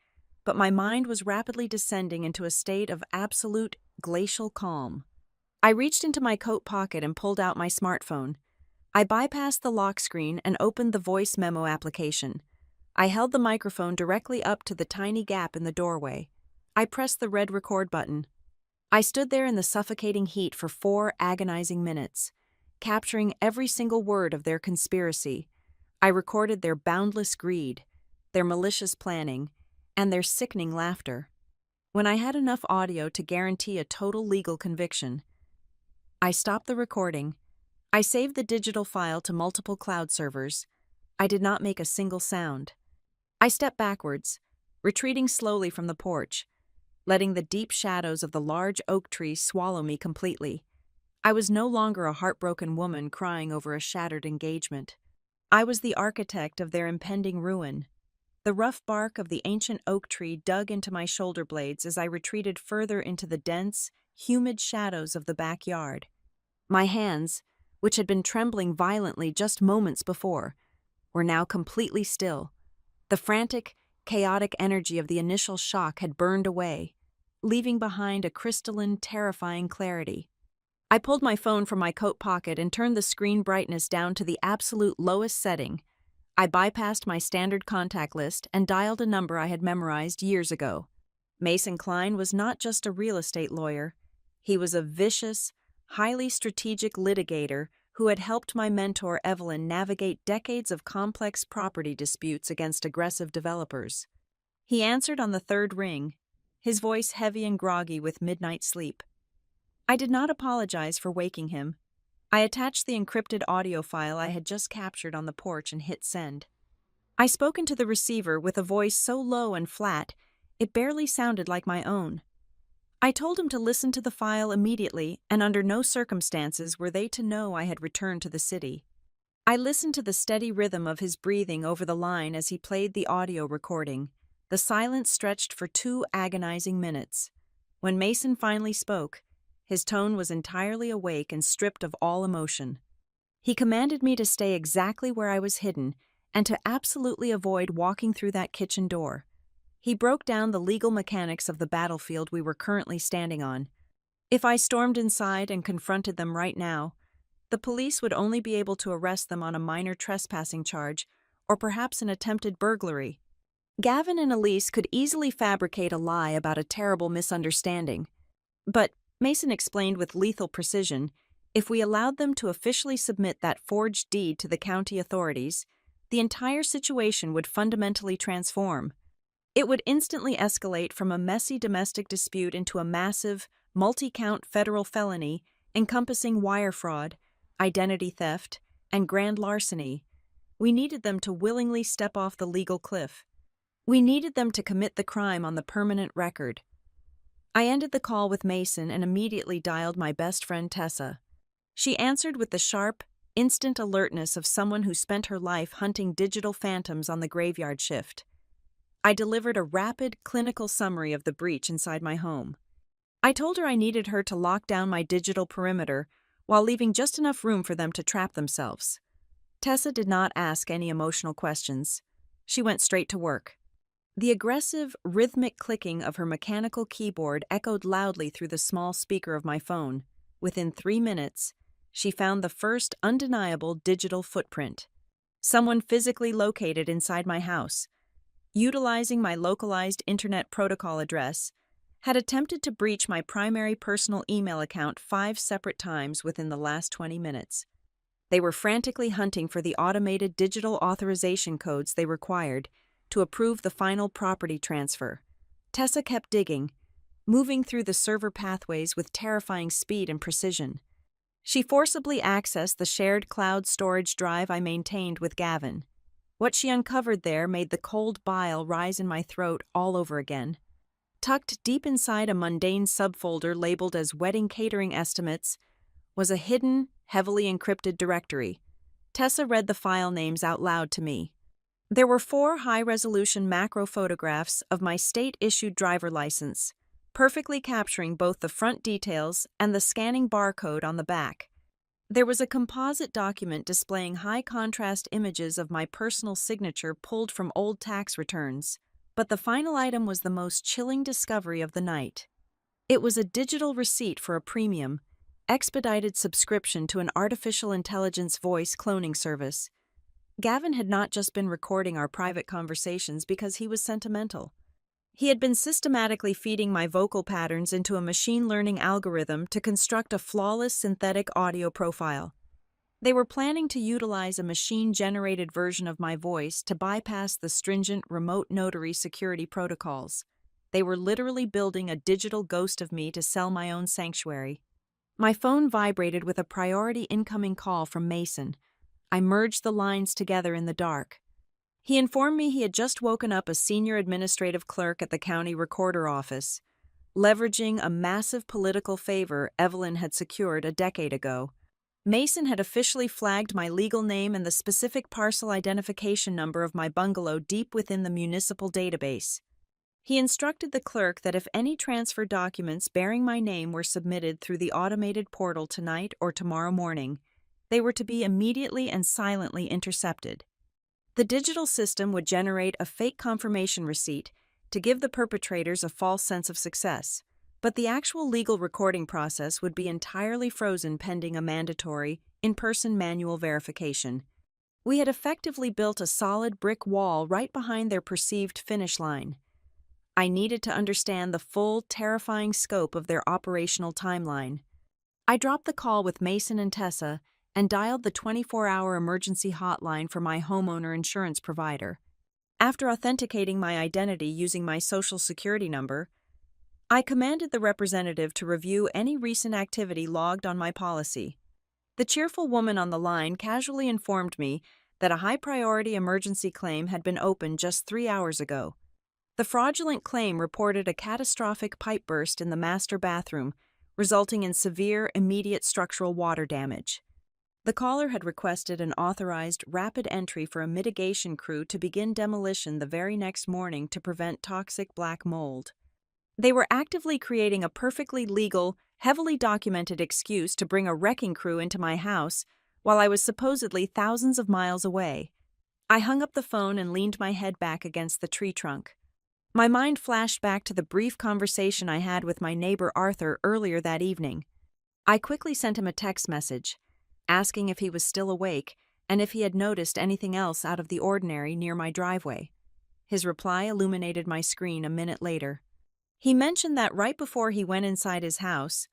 but my mind was rapidly descending into a state of absolute glacial calm. I reached into my coat pocket and pulled out my smartphone. I bypassed the lock screen and opened the voice memo application. I held the microphone directly up to the tiny gap in the doorway. I pressed the red record button. I stood there in the suffocating heat for 4 agonizing minutes, capturing every single word of their conspiracy. I recorded their boundless greed, their malicious planning, and their sickening laughter. When I had enough audio to guarantee a total legal conviction, I stopped the recording. I saved the digital file to multiple cloud servers. I did not make a single sound. I stepped backwards, retreating slowly from the porch, letting the deep shadows of the large oak tree swallow me completely. I was no longer a heartbroken woman crying over a shattered engagement. I was the architect of their impending ruin. The rough bark of the ancient oak tree dug into my shoulder blades as I retreated further into the dense, humid shadows of the backyard. My hands, which had been trembling violently just moments before, were now completely still. The frantic, chaotic energy of the initial shock had burned away, leaving behind a crystalline, terrifying clarity. I pulled my phone from my coat pocket and turned the screen brightness down to the absolute lowest setting. I bypassed my standard contact list and dialed a number I had memorized years ago. Mason Klein was not just a real estate lawyer. He was a vicious, highly strategic litigator who had helped my mentor Evelyn navigate decades of complex property disputes against aggressive developers. He answered on the third ring, his voice heavy and groggy with midnight sleep. I did not apologize for waking him. I attached the encrypted audio file I had just captured on the porch and hit send. I spoke into the receiver with a voice so low and flat, it barely sounded like my own. I told him to listen to the file immediately, and under no circumstances were they to know I had returned to the city. I listened to the steady rhythm of his breathing over the line as he played the audio recording. The silence stretched for 2 agonizing minutes. When Mason finally spoke, his tone was entirely awake and stripped of all emotion. He commanded me to stay exactly where I was hidden and to absolutely avoid walking through that kitchen door. He broke down the legal mechanics of the battlefield we were currently standing on. If I stormed inside and confronted them right now, the police would only be able to arrest them on a minor trespassing charge or perhaps an attempted burglary. Gavin and Elise could easily fabricate a lie about a terrible misunderstanding. But, Mason explained with lethal precision, if we allowed them to officially submit that forged deed to the county authorities, the entire situation would fundamentally transform. It would instantly escalate from a messy domestic dispute into a massive, multi-count federal felony encompassing wire fraud, identity theft, and grand larceny. We needed them to willingly step off the legal cliff. We needed them to commit the crime on the permanent record. I ended the call with Mason and immediately dialed my best friend Tessa. She answered with the sharp, instant alertness of someone who spent her life hunting digital phantoms on the graveyard shift. I delivered a rapid, clinical summary of the breach inside my home. I told her I needed her to lock down my digital perimeter while leaving just enough room for them to trap themselves. Tessa did not ask any emotional questions. She went straight to work. The aggressive, rhythmic clicking of her mechanical keyboard echoed loudly through the small speaker of my phone. Within 3 minutes, she found the first undeniable digital footprint. Someone physically located inside my house, utilizing my localized internet protocol address, had attempted to breach my primary personal email account 5 separate times within the last 20 minutes. They were frantically hunting for the automated digital authorization codes they required to approve the final property transfer. Tessa kept digging, moving through the server pathways with terrifying speed and precision. She forcibly accessed the shared cloud storage drive I maintained with Gavin. What she uncovered there made the cold bile rise in my throat all over again. Tucked deep inside a mundane subfolder labeled as wedding catering estimates was a hidden, heavily encrypted directory. Tessa read the file names out loud to me. There were 4 high-resolution macro photographs of my state-issued driver license, perfectly capturing both the front details and the scanning barcode on the back. There was a composite document displaying high-contrast images of my personal signature pulled from old tax returns, but the final item was the most chilling discovery of the night. It was a digital receipt for a premium, expedited subscription to an artificial intelligence voice cloning service. Gavin had not just been recording our private conversations because he was sentimental. He had been systematically feeding my vocal patterns into a machine learning algorithm to construct a flawless synthetic audio profile. They were planning to utilize a machine-generated version of my voice to bypass the stringent remote notary security protocols. They were literally building a digital ghost of me to sell my own sanctuary. My phone vibrated with a priority incoming call from Mason. I merged the lines together in the dark. He informed me he had just woken up a senior administrative clerk at the county recorder office, leveraging a massive political favor Evelyn had secured a decade ago. Mason had officially flagged my legal name and the specific parcel identification number of my bungalow deep within the municipal database. He instructed the clerk that if any transfer documents bearing my name were submitted through the automated portal tonight or tomorrow morning, they were to be immediately and silently intercepted. The digital system would generate a fake confirmation receipt to give the perpetrators a false sense of success, but the actual legal recording process would be entirely frozen pending a mandatory, in-person manual verification. We had effectively built a solid brick wall right behind their perceived finish line. I needed to understand the full, terrifying scope of their operational timeline. I dropped the call with Mason and Tessa and dialed the 24-hour emergency hotline for my homeowner insurance provider. After authenticating my identity using my social security number, I commanded the representative to review any recent activity logged on my policy. The cheerful woman on the line casually informed me that a high-priority emergency claim had been opened just 3 hours ago. The fraudulent claim reported a catastrophic pipe burst in the master bathroom, resulting in severe, immediate structural water damage. The caller had requested an authorized rapid entry for a mitigation crew to begin demolition the very next morning to prevent toxic black mold. They were actively creating a perfectly legal, heavily documented excuse to bring a wrecking crew into my house while I was supposedly thousands of miles away. I hung up the phone and leaned my head back against the tree trunk. My mind flashed back to the brief conversation I had with my neighbor Arthur earlier that evening. I quickly sent him a text message, asking if he was still awake and if he had noticed anything else out of the ordinary near my driveway. His reply illuminated my screen a minute later. He mentioned that right before he went inside his house,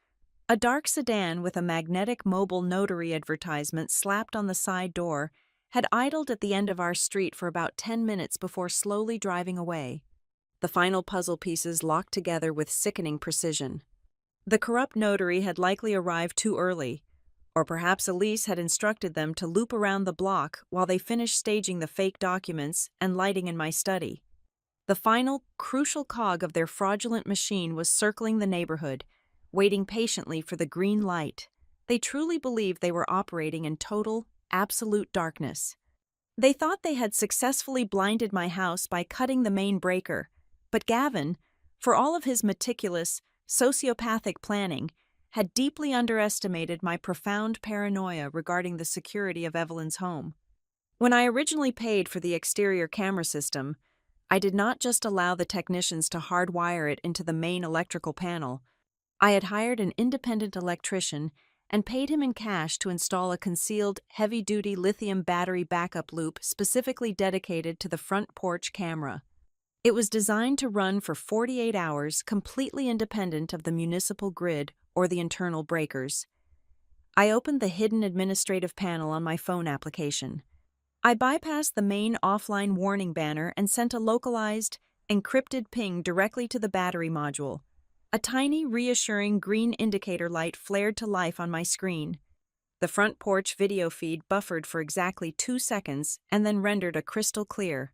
a dark sedan with a magnetic mobile notary advertisement slapped on the side door had idled at the end of our street for about 10 minutes before slowly driving away. The final puzzle pieces locked together with sickening precision. The corrupt notary had likely arrived too early, or perhaps Elise had instructed them to loop around the block while they finished staging the fake documents and lighting in my study. The final, crucial cog of their fraudulent machine was circling the neighborhood, waiting patiently for the green light. They truly believed they were operating in total, absolute darkness. They thought they had successfully blinded my house by cutting the main breaker, but Gavin, for all of his meticulous, sociopathic planning, had deeply underestimated my profound paranoia regarding the security of Evelyn's home. When I originally paid for the exterior camera system, I did not just allow the technicians to hardwire it into the main electrical panel. I had hired an independent electrician and paid him in cash to install a concealed, heavy-duty lithium battery backup loop specifically dedicated to the front porch camera. It was designed to run for 48 hours, completely independent of the municipal grid or the internal breakers. I opened the hidden administrative panel on my phone application. I bypassed the main offline warning banner and sent a localized, encrypted ping directly to the battery module. A tiny, reassuring green indicator light flared to life on my screen. The front porch video feed buffered for exactly 2 seconds and then rendered a crystal clear,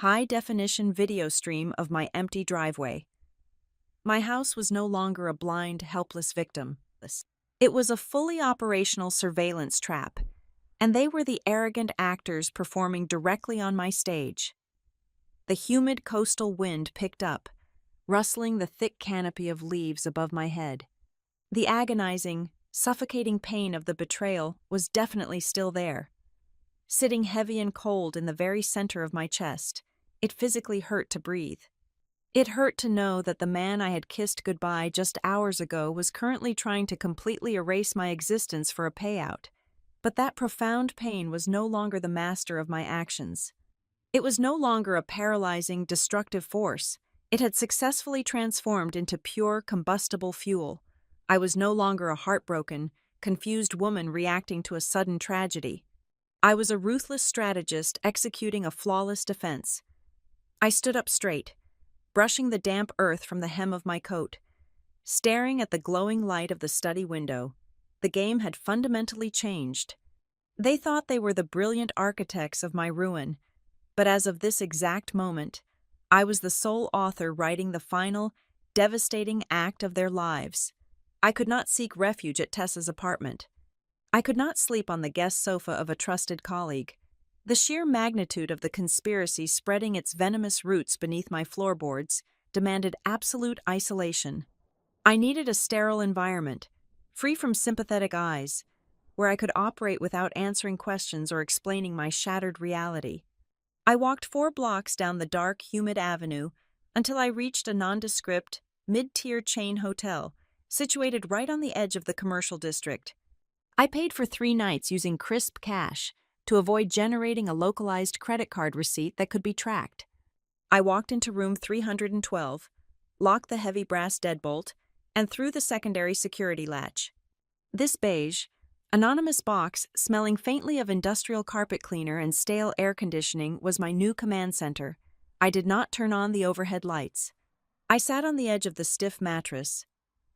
high-definition video stream of my empty driveway. My house was no longer a blind, helpless victim. It was a fully operational surveillance trap, and they were the arrogant actors performing directly on my stage. The humid coastal wind picked up, rustling the thick canopy of leaves above my head. The agonizing, suffocating pain of the betrayal was definitely still there. Sitting heavy and cold in the very center of my chest, it physically hurt to breathe. It hurt to know that the man I had kissed goodbye just hours ago was currently trying to completely erase my existence for a payout. But that profound pain was no longer the master of my actions. It was no longer a paralyzing, destructive force. It had successfully transformed into pure, combustible fuel. I was no longer a heartbroken, confused woman reacting to a sudden tragedy. I was a ruthless strategist executing a flawless defense. I stood up straight, brushing the damp earth from the hem of my coat. Staring at the glowing light of the study window, the game had fundamentally changed. They thought they were the brilliant architects of my ruin, but as of this exact moment, I was the sole author writing the final, devastating act of their lives. I could not seek refuge at Tessa's apartment. I could not sleep on the guest sofa of a trusted colleague. The sheer magnitude of the conspiracy spreading its venomous roots beneath my floorboards demanded absolute isolation. I needed a sterile environment, free from sympathetic eyes, where I could operate without answering questions or explaining my shattered reality. I walked 4 blocks down the dark, humid avenue until I reached a nondescript, mid-tier chain hotel situated right on the edge of the commercial district. I paid for 3 nights using crisp cash to avoid generating a localized credit card receipt that could be tracked. I walked into room 312, locked the heavy brass deadbolt, and threw the secondary security latch. This beige, anonymous box, smelling faintly of industrial carpet cleaner and stale air conditioning, was my new command center. I did not turn on the overhead lights. I sat on the edge of the stiff mattress,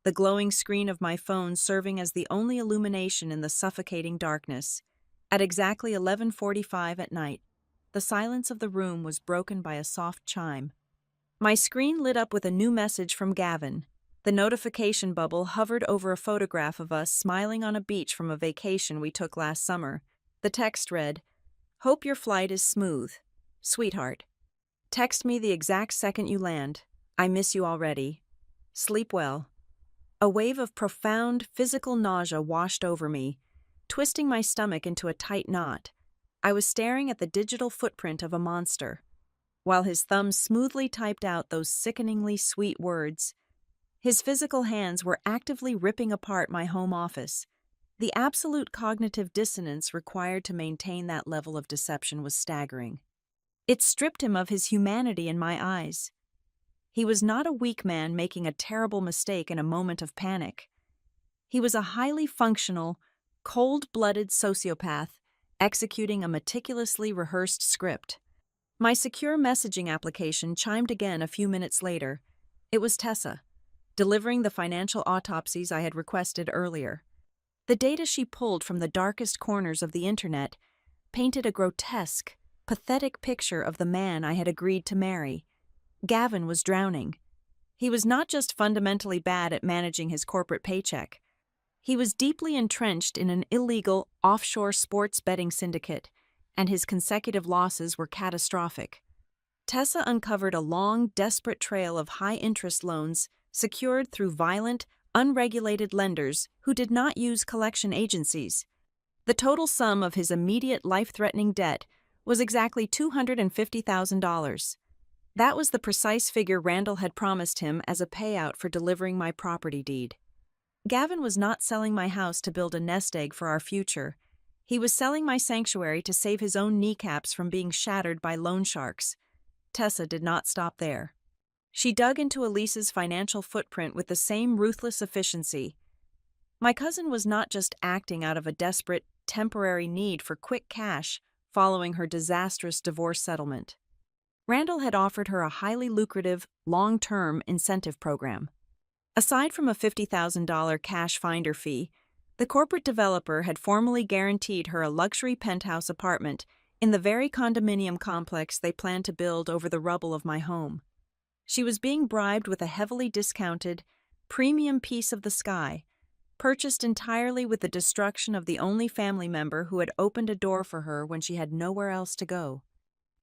the glowing screen of my phone serving as the only illumination in the suffocating darkness. At exactly 11:45 at night, the silence of the room was broken by a soft chime. My screen lit up with a new message from Gavin. The notification bubble hovered over a photograph of us smiling on a beach from a vacation we took last summer. The text read, "Hope your flight is smooth. Sweetheart. Text me the exact second you land. I miss you already. Sleep well." A wave of profound physical nausea washed over me, twisting my stomach into a tight knot. I was staring at the digital footprint of a monster. While his thumbs smoothly typed out those sickeningly sweet words, his physical hands were actively ripping apart my home office. The absolute cognitive dissonance required to maintain that level of deception was staggering. It stripped him of his humanity in my eyes. He was not a weak man making a terrible mistake in a moment of panic. He was a highly functional, cold-blooded sociopath executing a meticulously rehearsed script. My secure messaging application chimed again a few minutes later. It was Tessa, delivering the financial autopsies I had requested earlier. The data she pulled from the darkest corners of the internet painted a grotesque, pathetic picture of the man I had agreed to marry. Gavin was drowning. He was not just fundamentally bad at managing his corporate paycheck. He was deeply entrenched in an illegal, offshore sports betting syndicate, and his consecutive losses were catastrophic. Tessa uncovered a long, desperate trail of high-interest loans secured through violent, unregulated lenders who did not use collection agencies. The total sum of his immediate life-threatening debt was exactly $250,000. That was the precise figure Randall had promised him as a payout for delivering my property deed. Gavin was not selling my house to build a nest egg for our future. He was selling my sanctuary to save his own kneecaps from being shattered by loan sharks. Tessa did not stop there. She dug into Elise's financial footprint with the same ruthless efficiency. My cousin was not just acting out of a desperate, temporary need for quick cash following her disastrous divorce settlement. Randall had offered her a highly lucrative, long-term incentive program. Aside from a $50,000 cash finder fee, the corporate developer had formally guaranteed her a luxury penthouse apartment in the very condominium complex they planned to build over the rubble of my home. She was being bribed with a heavily discounted, premium piece of the sky, purchased entirely with the destruction of the only family member who had opened a door for her when she had nowhere else to go.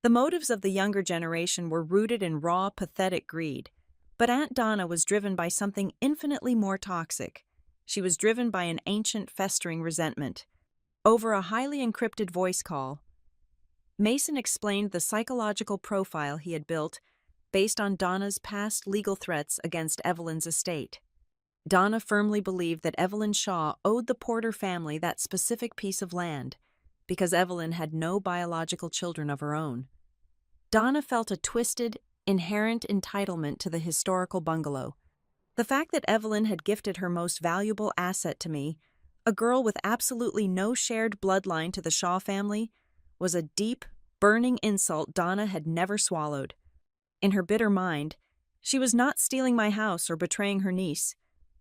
The motives of the younger generation were rooted in raw, pathetic greed. But Aunt Donna was driven by something infinitely more toxic. She was driven by an ancient, festering resentment. Over a highly encrypted voice call, Mason explained the psychological profile he had built based on Donna's past legal threats against Evelyn's estate. Donna firmly believed that Evelyn Shaw owed the Porter family that specific piece of land because Evelyn had no biological children of her own. Donna felt a twisted, inherent entitlement to the historical bungalow. The fact that Evelyn had gifted her most valuable asset to me, a girl with absolutely no shared bloodline to the Shaw family, was a deep, burning insult Donna had never swallowed. In her bitter mind, she was not stealing my house or betraying her niece.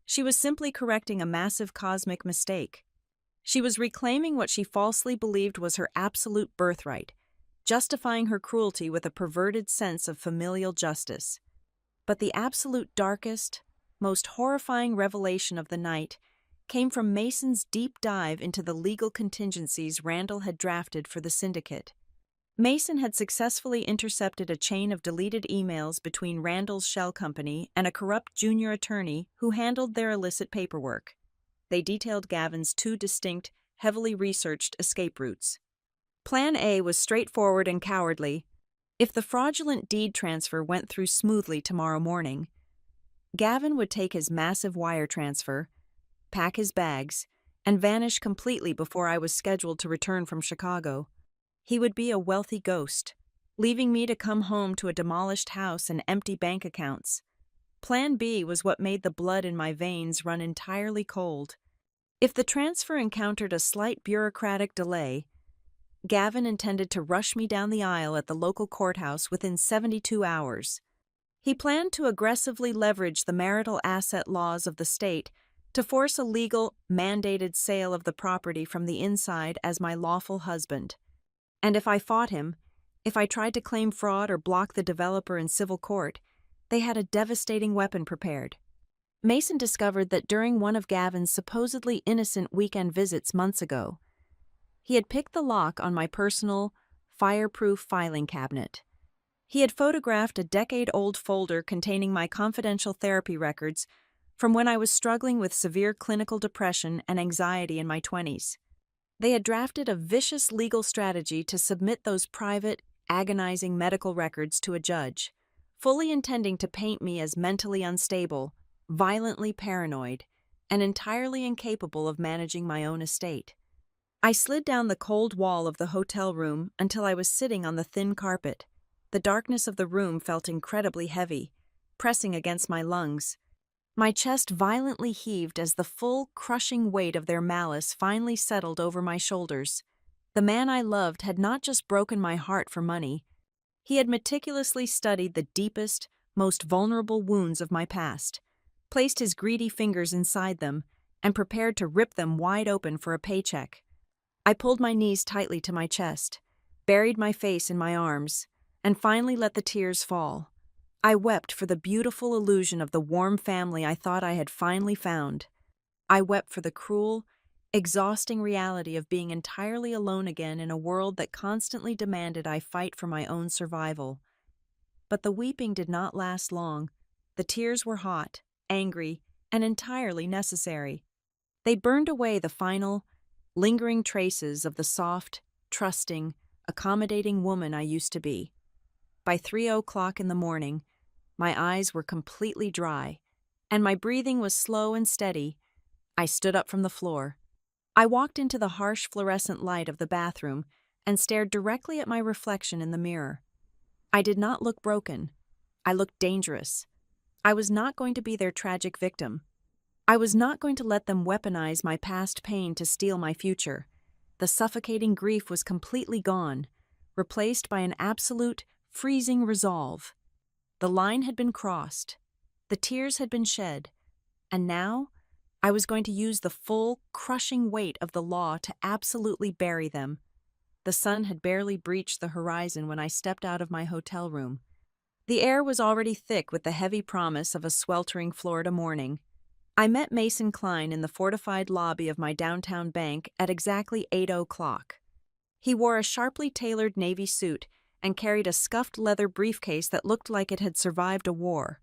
She was simply correcting a massive cosmic mistake. She was reclaiming what she falsely believed was her absolute birthright, justifying her cruelty with a perverted sense of familial justice. But the absolute darkest, most horrifying revelation of the night came from Mason's deep dive into the legal contingencies Randall had drafted for the syndicate. Mason had successfully intercepted a chain of deleted emails between Randall's shell company and a corrupt junior attorney who handled their illicit paperwork. They detailed Gavin's two distinct, heavily researched escape routes. Plan A was straightforward and cowardly. If the fraudulent deed transfer went through smoothly tomorrow morning, Gavin would take his massive wire transfer, pack his bags, and vanish completely before I was scheduled to return from Chicago. He would be a wealthy ghost, leaving me to come home to a demolished house and empty bank accounts. Plan B was what made the blood in my veins run entirely cold. If the transfer encountered a slight bureaucratic delay, Gavin intended to rush me down the aisle at the local courthouse within 72 hours. He planned to aggressively leverage the marital asset laws of the state to force a legal, mandated sale of the property from the inside as my lawful husband. And if I fought him, if I tried to claim fraud or block the developer in civil court, they had a devastating weapon prepared. Mason discovered that during one of Gavin's supposedly innocent weekend visits months ago, he had picked the lock on my personal, fireproof filing cabinet. He had photographed a decade-old folder containing my confidential therapy records from when I was struggling with severe clinical depression and anxiety in my 20s. They had drafted a vicious legal strategy to submit those private, agonizing medical records to a judge, fully intending to paint me as mentally unstable, violently paranoid, and entirely incapable of managing my own estate. I slid down the cold wall of the hotel room until I was sitting on the thin carpet. The darkness of the room felt incredibly heavy, pressing against my lungs. My chest violently heaved as the full, crushing weight of their malice finally settled over my shoulders. The man I loved had not just broken my heart for money. He had meticulously studied the deepest, most vulnerable wounds of my past, placed his greedy fingers inside them, and prepared to rip them wide open for a paycheck. I pulled my knees tightly to my chest, buried my face in my arms, and finally let the tears fall. I wept for the beautiful illusion of the warm family I thought I had finally found. I wept for the cruel, exhausting reality of being entirely alone again in a world that constantly demanded I fight for my own survival. But the weeping did not last long. The tears were hot, angry, and entirely necessary. They burned away the final, lingering traces of the soft, trusting, accommodating woman I used to be. By 3:00 in the morning, my eyes were completely dry, and my breathing was slow and steady. I stood up from the floor. I walked into the harsh fluorescent light of the bathroom and stared directly at my reflection in the mirror. I did not look broken. I looked dangerous. I was not going to be their tragic victim. I was not going to let them weaponize my past pain to steal my future. The suffocating grief was completely gone, replaced by an absolute, freezing resolve. The line had been crossed. The tears had been shed. And now, I was going to use the full, crushing weight of the law to absolutely bury them. The sun had barely breached the horizon when I stepped out of my hotel room. The air was already thick with the heavy promise of a sweltering Florida morning. I met Mason Klein in the fortified lobby of my downtown bank at exactly 8:00. He wore a sharply tailored navy suit and carried a scuffed leather briefcase that looked like it had survived a war.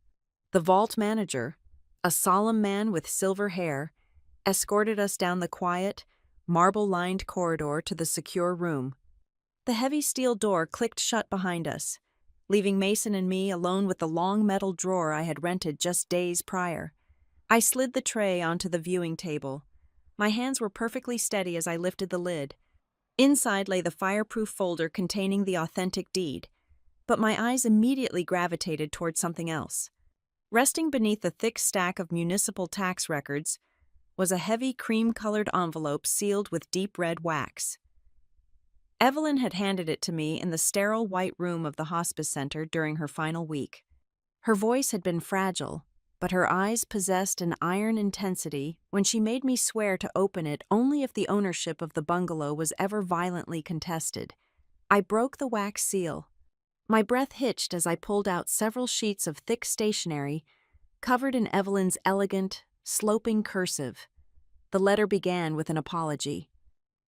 The vault manager, a solemn man with silver hair, escorted us down the quiet, marble-lined corridor to the secure room. The heavy steel door clicked shut behind us, leaving Mason and me alone with the long metal drawer I had rented just days prior. I slid the tray onto the viewing table. My hands were perfectly steady as I lifted the lid. Inside lay the fireproof folder containing the authentic deed, but my eyes immediately gravitated toward something else. Resting beneath the thick stack of municipal tax records was a heavy cream-colored envelope sealed with deep red wax. Evelyn had handed it to me in the sterile white room of the hospice center during her final week. Her voice had been fragile, but her eyes possessed an iron intensity when she made me swear to open it only if the ownership of the bungalow was ever violently contested. I broke the wax seal. My breath hitched as I pulled out several sheets of thick stationery covered in Evelyn's elegant, sloping cursive. The letter began with an apology.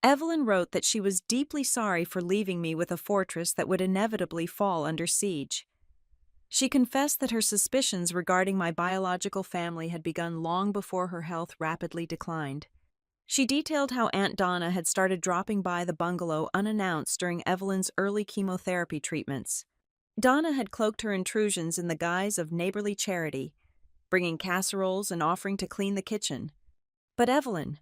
Evelyn wrote that she was deeply sorry for leaving me with a fortress that would inevitably fall under siege. She confessed that her suspicions regarding my biological family had begun long before her health rapidly declined. She detailed how Aunt Donna had started dropping by the bungalow unannounced during Evelyn's early chemotherapy treatments. Donna had cloaked her intrusions in the guise of neighborly charity, bringing casseroles and offering to clean the kitchen. But Evelyn,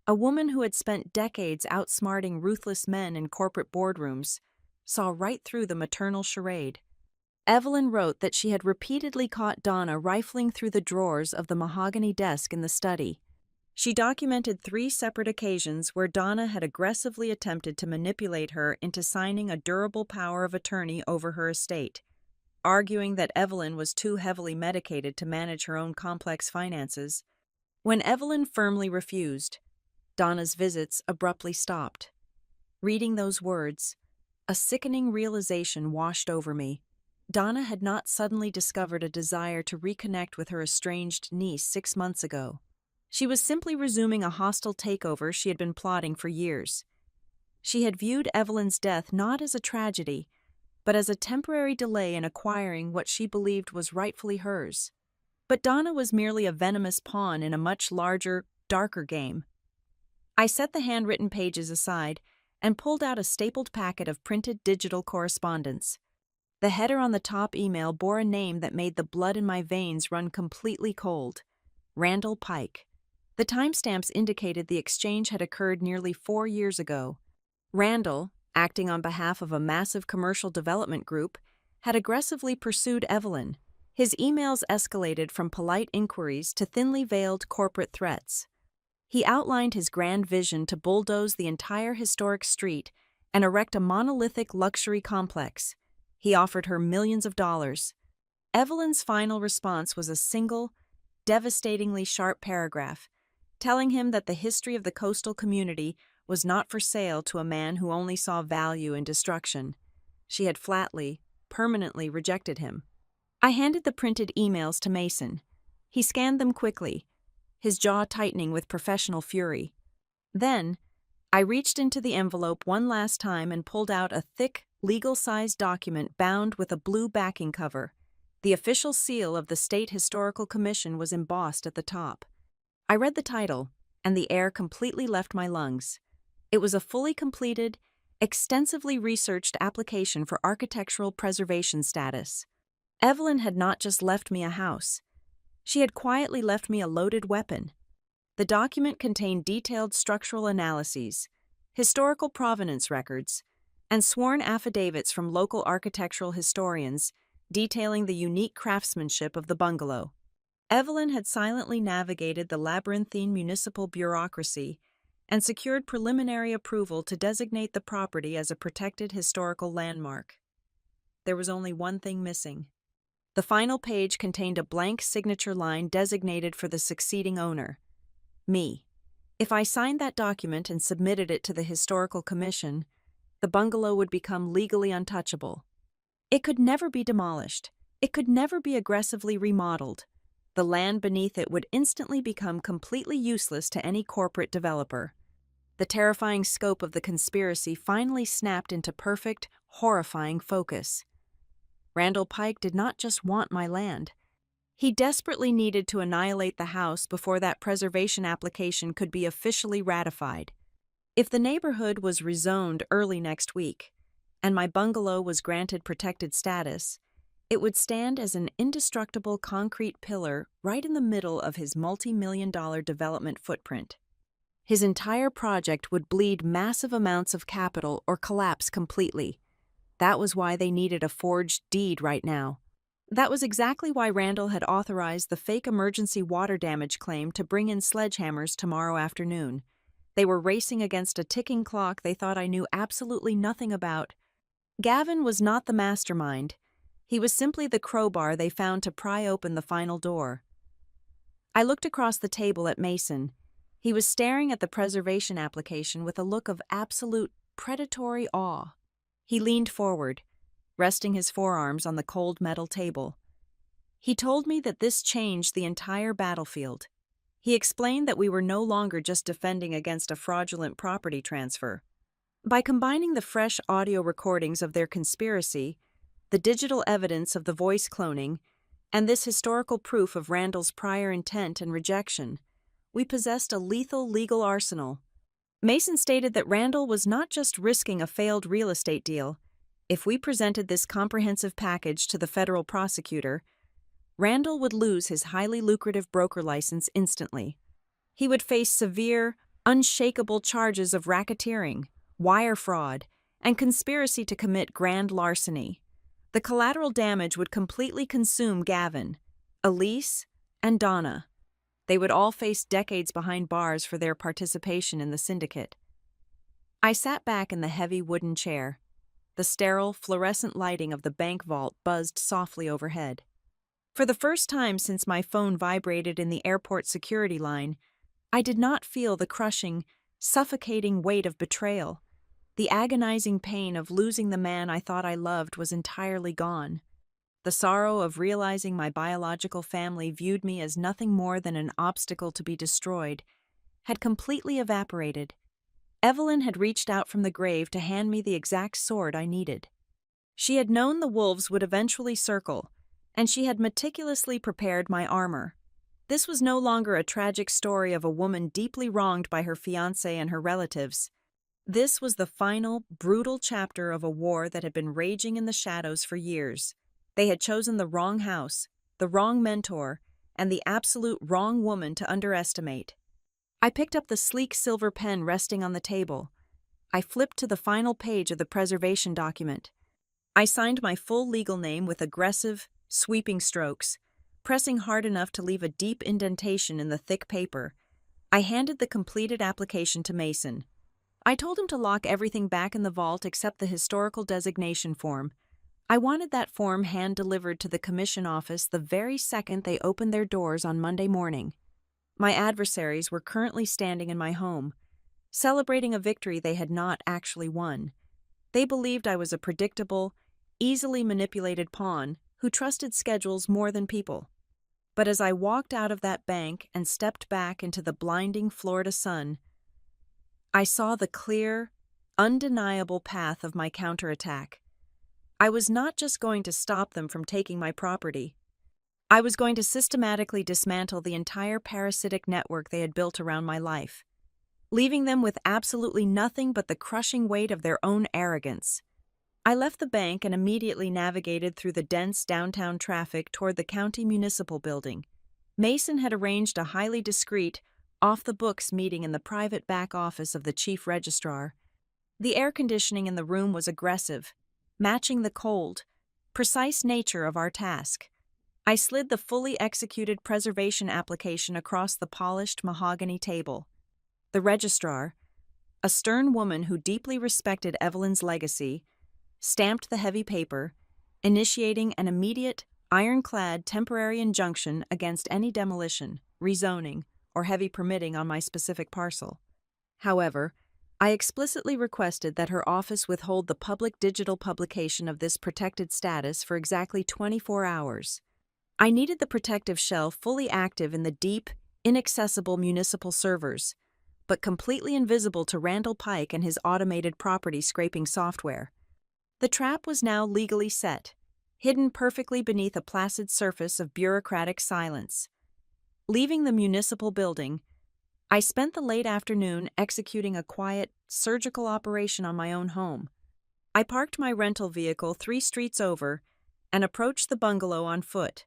a woman who had spent decades outsmarting ruthless men in corporate boardrooms, saw right through the maternal charade. Evelyn wrote that she had repeatedly caught Donna rifling through the drawers of the mahogany desk in the study. She documented 3 separate occasions where Donna had aggressively attempted to manipulate her into signing a durable power of attorney over her estate, arguing that Evelyn was too heavily medicated to manage her own complex finances. When Evelyn firmly refused, Donna's visits abruptly stopped. Reading those words, a sickening realization washed over me. Donna had not suddenly discovered a desire to reconnect with her estranged niece 6 months ago. She was simply resuming a hostile takeover she had been plotting for years. She had viewed Evelyn's death not as a tragedy, but as a temporary delay in acquiring what she believed was rightfully hers. But Donna was merely a venomous pawn in a much larger, darker game. I set the handwritten pages aside and pulled out a stapled packet of printed digital correspondence. The header on the top email bore a name that made the blood in my veins run completely cold: Randall Pike. The timestamps indicated the exchange had occurred nearly 4 years ago. Randall, acting on behalf of a massive commercial development group, had aggressively pursued Evelyn. His emails escalated from polite inquiries to thinly veiled corporate threats. He outlined his grand vision to bulldoze the entire historic street and erect a monolithic luxury complex. He offered her millions of dollars. Evelyn's final response was a single, devastatingly sharp paragraph, telling him that the history of the coastal community was not for sale to a man who only saw value in destruction. She had flatly, permanently rejected him. I handed the printed emails to Mason. He scanned them quickly, his jaw tightening with professional fury. Then, I reached into the envelope one last time and pulled out a thick, legal-sized document bound with a blue backing cover. The official seal of the State Historical Commission was embossed at the top. I read the title, and the air completely left my lungs. It was a fully completed, extensively researched application for architectural preservation status. Evelyn had not just left me a house. She had quietly left me a loaded weapon. The document contained detailed structural analyses, historical provenance records, and sworn affidavits from local architectural historians detailing the unique craftsmanship of the bungalow. Evelyn had silently navigated the labyrinthine municipal bureaucracy and secured preliminary approval to designate the property as a protected historical landmark. There was only one thing missing. The final page contained a blank signature line designated for the succeeding owner: me. If I signed that document and submitted it to the Historical Commission, the bungalow would become legally untouchable. It could never be demolished. It could never be aggressively remodeled. The land beneath it would instantly become completely useless to any corporate developer. The terrifying scope of the conspiracy finally snapped into perfect, horrifying focus. Randall Pike did not just want my land. He desperately needed to annihilate the house before that preservation application could be officially ratified. If the neighborhood was rezoned early next week, and my bungalow was granted protected status, it would stand as an indestructible concrete pillar right in the middle of his multi-million-dollar development footprint. His entire project would bleed massive amounts of capital or collapse completely. That was why they needed a forged deed right now. That was exactly why Randall had authorized the fake emergency water damage claim to bring in sledgehammers tomorrow afternoon. They were racing against a ticking clock they thought I knew absolutely nothing about. Gavin was not the mastermind. He was simply the crowbar they found to pry open the final door. I looked across the table at Mason. He was staring at the preservation application with a look of absolute predatory awe. He leaned forward, resting his forearms on the cold metal table. He told me that this changed the entire battlefield. He explained that we were no longer just defending against a fraudulent property transfer. By combining the fresh audio recordings of their conspiracy, the digital evidence of the voice cloning, and this historical proof of Randall's prior intent and rejection, we possessed a lethal legal arsenal. Mason stated that Randall was not just risking a failed real estate deal. If we presented this comprehensive package to the federal prosecutor, Randall would lose his highly lucrative broker license instantly. He would face severe, unshakable charges of racketeering, wire fraud, and conspiracy to commit grand larceny. The collateral damage would completely consume Gavin, Elise, and Donna. They would all face decades behind bars for their participation in the syndicate. I sat back in the heavy wooden chair. The sterile, fluorescent lighting of the bank vault buzzed softly overhead. For the first time since my phone vibrated in the airport security line, I did not feel the crushing, suffocating weight of betrayal. The agonizing pain of losing the man I thought I loved was entirely gone. The sorrow of realizing my biological family viewed me as nothing more than an obstacle to be destroyed had completely evaporated. Evelyn had reached out from the grave to hand me the exact sword I needed. She had known the wolves would eventually circle, and she had meticulously prepared my armor. This was no longer a tragic story of a woman deeply wronged by her fiancé and her relatives. This was the final, brutal chapter of a war that had been raging in the shadows for years. They had chosen the wrong house, the wrong mentor, and the absolute wrong woman to underestimate. I picked up the sleek silver pen resting on the table. I flipped to the final page of the preservation document. I signed my full legal name with aggressive, sweeping strokes, pressing hard enough to leave a deep indentation in the thick paper. I handed the completed application to Mason. I told him to lock everything back in the vault except the historical designation form. I wanted that form hand-delivered to the commission office the very second they opened their doors on Monday morning. My adversaries were currently standing in my home, celebrating a victory they had not actually won. They believed I was a predictable, easily manipulated pawn who trusted schedules more than people. But as I walked out of that bank and stepped back into the blinding Florida sun, I saw the clear, undeniable path of my counterattack. I was not just going to stop them from taking my property. I was going to systematically dismantle the entire parasitic network they had built around my life, leaving them with absolutely nothing but the crushing weight of their own arrogance. I left the bank and immediately navigated through the dense downtown traffic toward the county municipal building. Mason had arranged a highly discreet, off-the-books meeting in the private back office of the chief registrar. The air conditioning in the room was aggressive, matching the cold, precise nature of our task. I slid the fully executed preservation application across the polished mahogany table. The registrar, a stern woman who deeply respected Evelyn's legacy, stamped the heavy paper, initiating an immediate, ironclad temporary injunction against any demolition, rezoning, or heavy permitting on my specific parcel. However, I explicitly requested that her office withhold the public digital publication of this protected status for exactly 24 hours. I needed the protective shell fully active in the deep, inaccessible municipal servers, but completely invisible to Randall Pike and his automated property scraping software. The trap was now legally set, hidden perfectly beneath a placid surface of bureaucratic silence. Leaving the municipal building, I spent the late afternoon executing a quiet, surgical operation on my own home. I parked my rental vehicle 3 streets over and approached the bungalow on foot,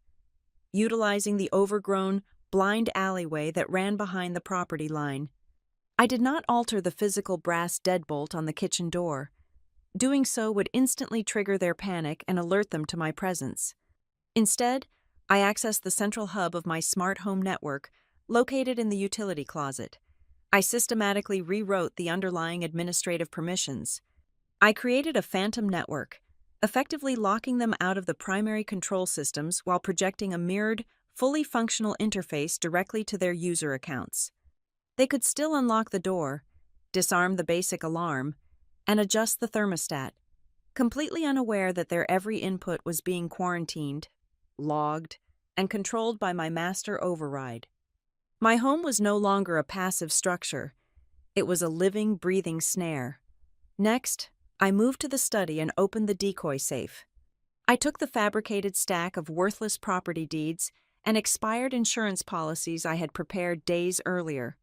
utilizing the overgrown, blind alleyway that ran behind the property line. I did not alter the physical brass deadbolt on the kitchen door. Doing so would instantly trigger their panic and alert them to my presence. Instead, I accessed the central hub of my smart home network, located in the utility closet. I systematically rewrote the underlying administrative permissions. I created a phantom network, effectively locking them out of the primary control systems while projecting a mirrored, fully functional interface directly to their user accounts. They could still unlock the door, disarm the basic alarm, and adjust the thermostat, completely unaware that their every input was being quarantined, logged, and controlled by my master override. My home was no longer a passive structure. It was a living, breathing snare. Next, I moved to the study and opened the decoy safe. I took the fabricated stack of worthless property deeds and expired insurance policies I had prepared days earlier.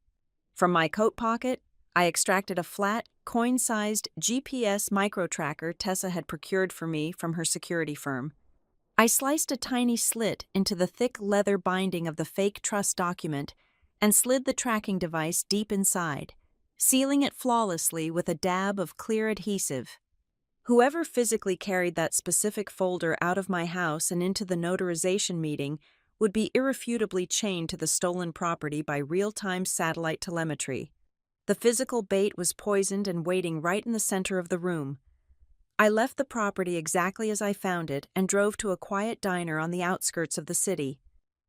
From my coat pocket, I extracted a flat, coin-sized GPS micro-tracker Tessa had procured for me from her security firm. I sliced a tiny slit into the thick leather binding of the fake trust document and slid the tracking device deep inside, sealing it flawlessly with a dab of clear adhesive. Whoever physically carried that specific folder out of my house and into the notarization meeting would be irrefutably chained to the stolen property by real-time satellite telemetry. The physical bait was poisoned and waiting right in the center of the room. I left the property exactly as I found it and drove to a quiet diner on the outskirts of the city.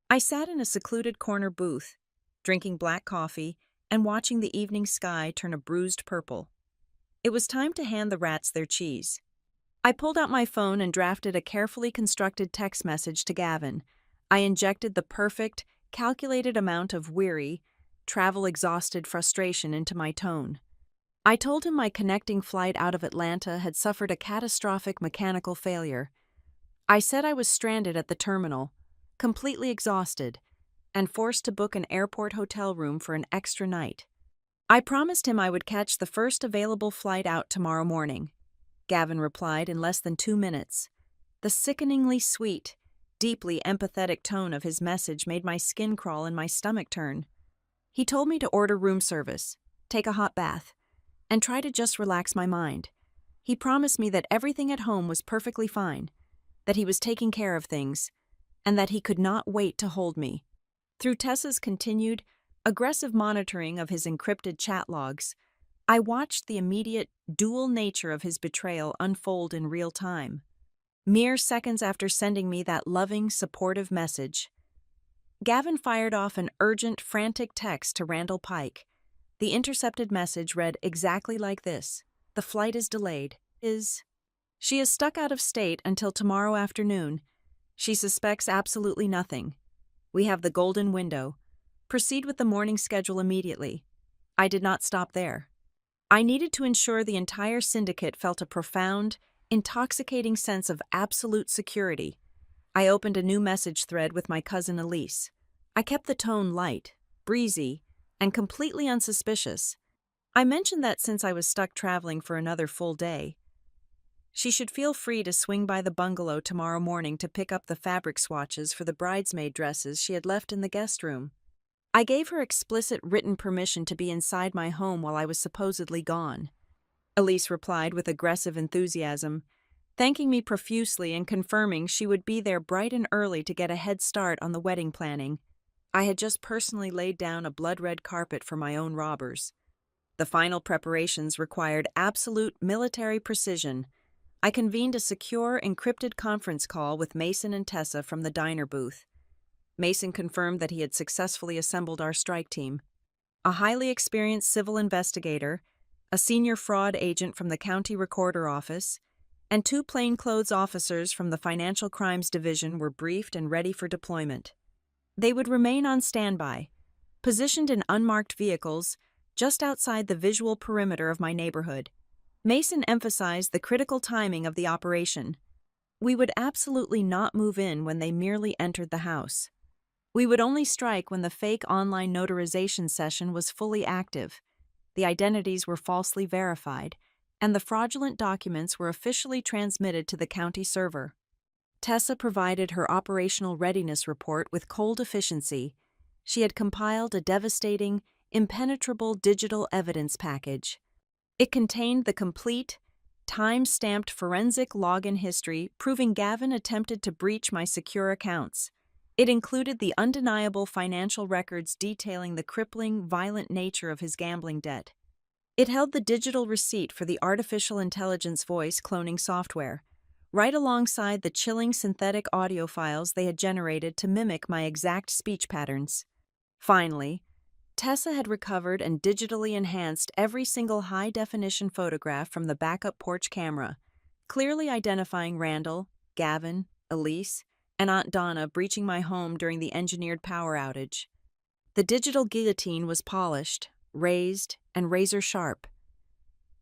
I sat in a secluded corner booth, drinking black coffee and watching the evening sky turn a bruised purple. It was time to hand the rats their cheese. I pulled out my phone and drafted a carefully constructed text message to Gavin. I injected the perfect, calculated amount of weary, travel-exhausted frustration into my tone. I told him my connecting flight out of Atlanta had suffered a catastrophic mechanical failure. I said I was stranded at the terminal, completely exhausted, and forced to book an airport hotel room for an extra night. I promised him I would catch the first available flight out tomorrow morning. Gavin replied in less than 2 minutes. The sickeningly sweet, deeply empathetic tone of his message made my skin crawl and my stomach turn. He told me to order room service, take a hot bath, and try to just relax my mind. He promised me that everything at home was perfectly fine, that he was taking care of things, and that he could not wait to hold me. Through Tessa's continued, aggressive monitoring of his encrypted chat logs, I watched the immediate, dual nature of his betrayal unfold in real time. Mere seconds after sending me that loving, supportive message, Gavin fired off an urgent, frantic text to Randall Pike. The intercepted message read exactly like this: "The flight is delayed. She is stuck out of state until tomorrow afternoon. She suspects absolutely nothing. We have the golden window. Proceed with the morning schedule immediately." I did not stop there. I needed to ensure the entire syndicate felt a profound, intoxicating sense of absolute security. I opened a new message thread with my cousin Elise. I kept the tone light, breezy, and completely unsuspicious. I mentioned that since I was stuck traveling for another full day, she should feel free to swing by the bungalow tomorrow morning to pick up the fabric swatches for the bridesmaid dresses she had left in the guest room. I gave her explicit written permission to be inside my home while I was supposedly gone. Elise replied with aggressive enthusiasm, thanking me profusely and confirming she would be there bright and early to get a head start on the wedding planning. I had just personally laid down a blood-red carpet for my own robbers. The final preparations required absolute military precision. I convened a secure, encrypted conference call with Mason and Tessa from the diner booth. Mason confirmed that he had successfully assembled our strike team. A highly experienced civil investigator, a senior fraud agent from the county recorder office, and 2 plainclothes officers from the Financial Crimes Division were briefed and ready for deployment. They would remain on standby, positioned in unmarked vehicles just outside the visual perimeter of my neighborhood. Mason emphasized the critical timing of the operation. We would absolutely not move in when they merely entered the house. We would only strike when the fake online notarization session was fully active, the identities were falsely verified, and the fraudulent documents were officially transmitted to the county server. Tessa provided her operational readiness report with cold efficiency. She had compiled a devastating, impenetrable digital evidence package. It contained the complete, time-stamped forensic login history proving Gavin attempted to breach my secure accounts. It included the undeniable financial records detailing the crippling, violent nature of his gambling debt. It held the digital receipt for the artificial intelligence voice cloning software, right alongside the chilling synthetic audio files they had generated to mimic my exact speech patterns. Finally, Tessa had recovered and digitally enhanced every single high-definition photograph from the backup porch camera, clearly identifying Randall, Gavin, Elise, and Aunt Donna breaching my home during the engineered power outage. The digital guillotine was polished, raised, and razor-sharp.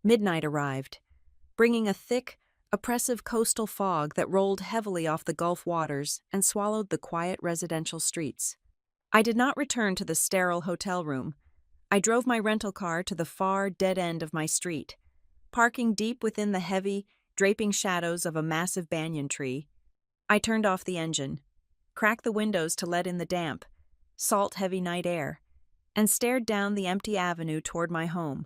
Midnight arrived, bringing a thick, oppressive coastal fog that rolled heavily off the Gulf waters and swallowed the quiet residential streets. I did not return to the sterile hotel room. I drove my rental car to the far, dead end of my street, parking deep within the heavy, draping shadows of a massive banyan tree. I turned off the engine, cracked the windows to let in the damp, salt-heavy night air, and stared down the empty avenue toward my home.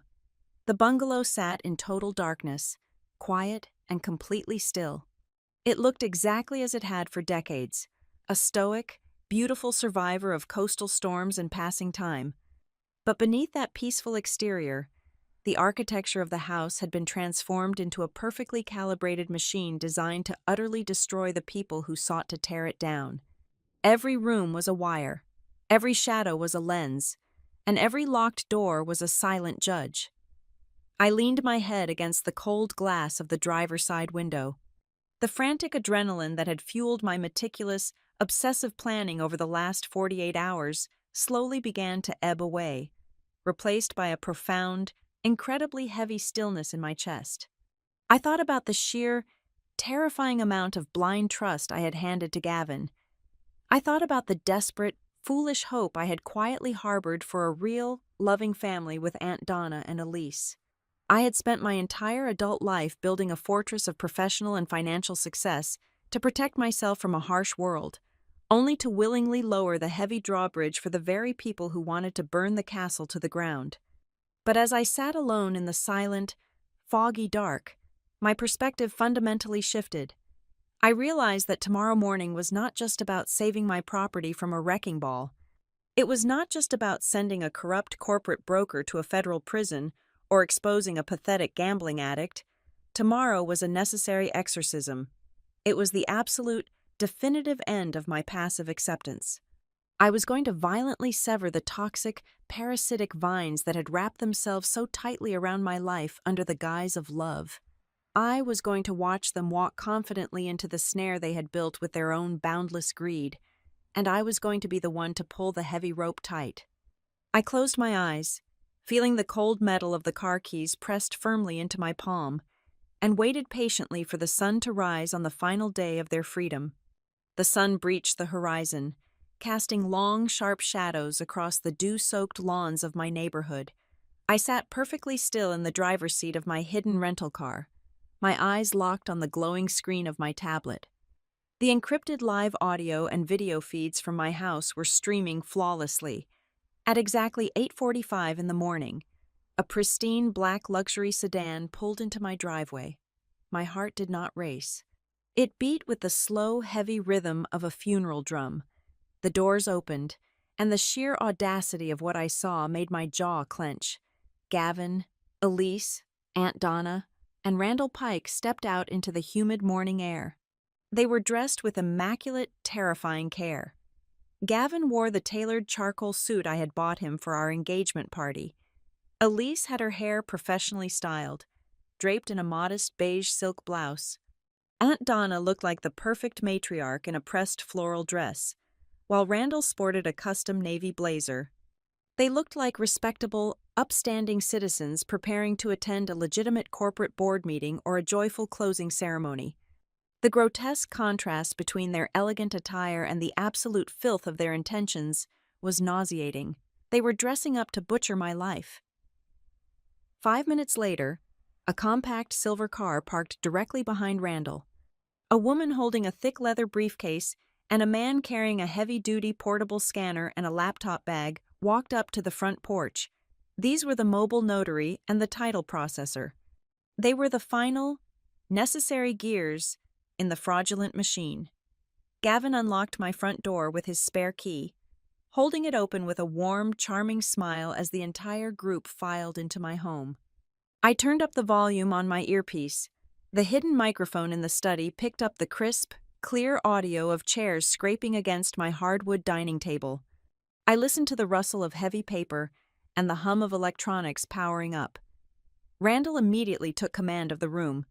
The bungalow sat in total darkness, quiet and completely still. It looked exactly as it had for decades, a stoic, beautiful survivor of coastal storms and passing time. But beneath that peaceful exterior, the architecture of the house had been transformed into a perfectly calibrated machine designed to utterly destroy the people who sought to tear it down. Every room was a wire, every shadow was a lens, and every locked door was a silent judge. I leaned my head against the cold glass of the driver's side window. The frantic adrenaline that had fueled my meticulous, obsessive planning over the last 48 hours slowly began to ebb away, replaced by a profound, incredibly heavy stillness in my chest. I thought about the sheer, terrifying amount of blind trust I had handed to Gavin. I thought about the desperate, foolish hope I had quietly harbored for a real, loving family with Aunt Donna and Elise. I had spent my entire adult life building a fortress of professional and financial success to protect myself from a harsh world, only to willingly lower the heavy drawbridge for the very people who wanted to burn the castle to the ground. But as I sat alone in the silent, foggy dark, my perspective fundamentally shifted. I realized that tomorrow morning was not just about saving my property from a wrecking ball. It was not just about sending a corrupt corporate broker to a federal prison or exposing a pathetic gambling addict. Tomorrow was a necessary exorcism. It was the absolute, definitive end of my passive acceptance. I was going to violently sever the toxic, parasitic vines that had wrapped themselves so tightly around my life under the guise of love. I was going to watch them walk confidently into the snare they had built with their own boundless greed, and I was going to be the one to pull the heavy rope tight. I closed my eyes, feeling the cold metal of the car keys pressed firmly into my palm, and waited patiently for the sun to rise on the final day of their freedom. The sun breached the horizon, casting long, sharp shadows across the dew-soaked lawns of my neighborhood. I sat perfectly still in the driver's seat of my hidden rental car, my eyes locked on the glowing screen of my tablet. The encrypted live audio and video feeds from my house were streaming flawlessly. At exactly 8:45 in the morning, a pristine black luxury sedan pulled into my driveway. My heart did not race. It beat with the slow, heavy rhythm of a funeral drum. The doors opened, and the sheer audacity of what I saw made my jaw clench. Gavin, Elise, Aunt Donna, and Randall Pike stepped out into the humid morning air. They were dressed with immaculate, terrifying care. Gavin wore the tailored charcoal suit I had bought him for our engagement party. Elise had her hair professionally styled, draped in a modest beige silk blouse. Aunt Donna looked like the perfect matriarch in a pressed floral dress, while Randall sported a custom navy blazer. They looked like respectable, upstanding citizens preparing to attend a legitimate corporate board meeting or a joyful closing ceremony. The grotesque contrast between their elegant attire and the absolute filth of their intentions was nauseating. They were dressing up to butcher my life. 5 minutes later, a compact silver car parked directly behind Randall. A woman holding a thick leather briefcase and a man carrying a heavy-duty portable scanner and a laptop bag walked up to the front porch. These were the mobile notary and the title processor. They were the final, necessary gears in the fraudulent machine. Gavin unlocked my front door with his spare key, holding it open with a warm, charming smile as the entire group filed into my home. I turned up the volume on my earpiece. The hidden microphone in the study picked up the crisp, clear audio of chairs scraping against my hardwood dining table. I listened to the rustle of heavy paper and the hum of electronics powering up. Randall immediately took command of the room.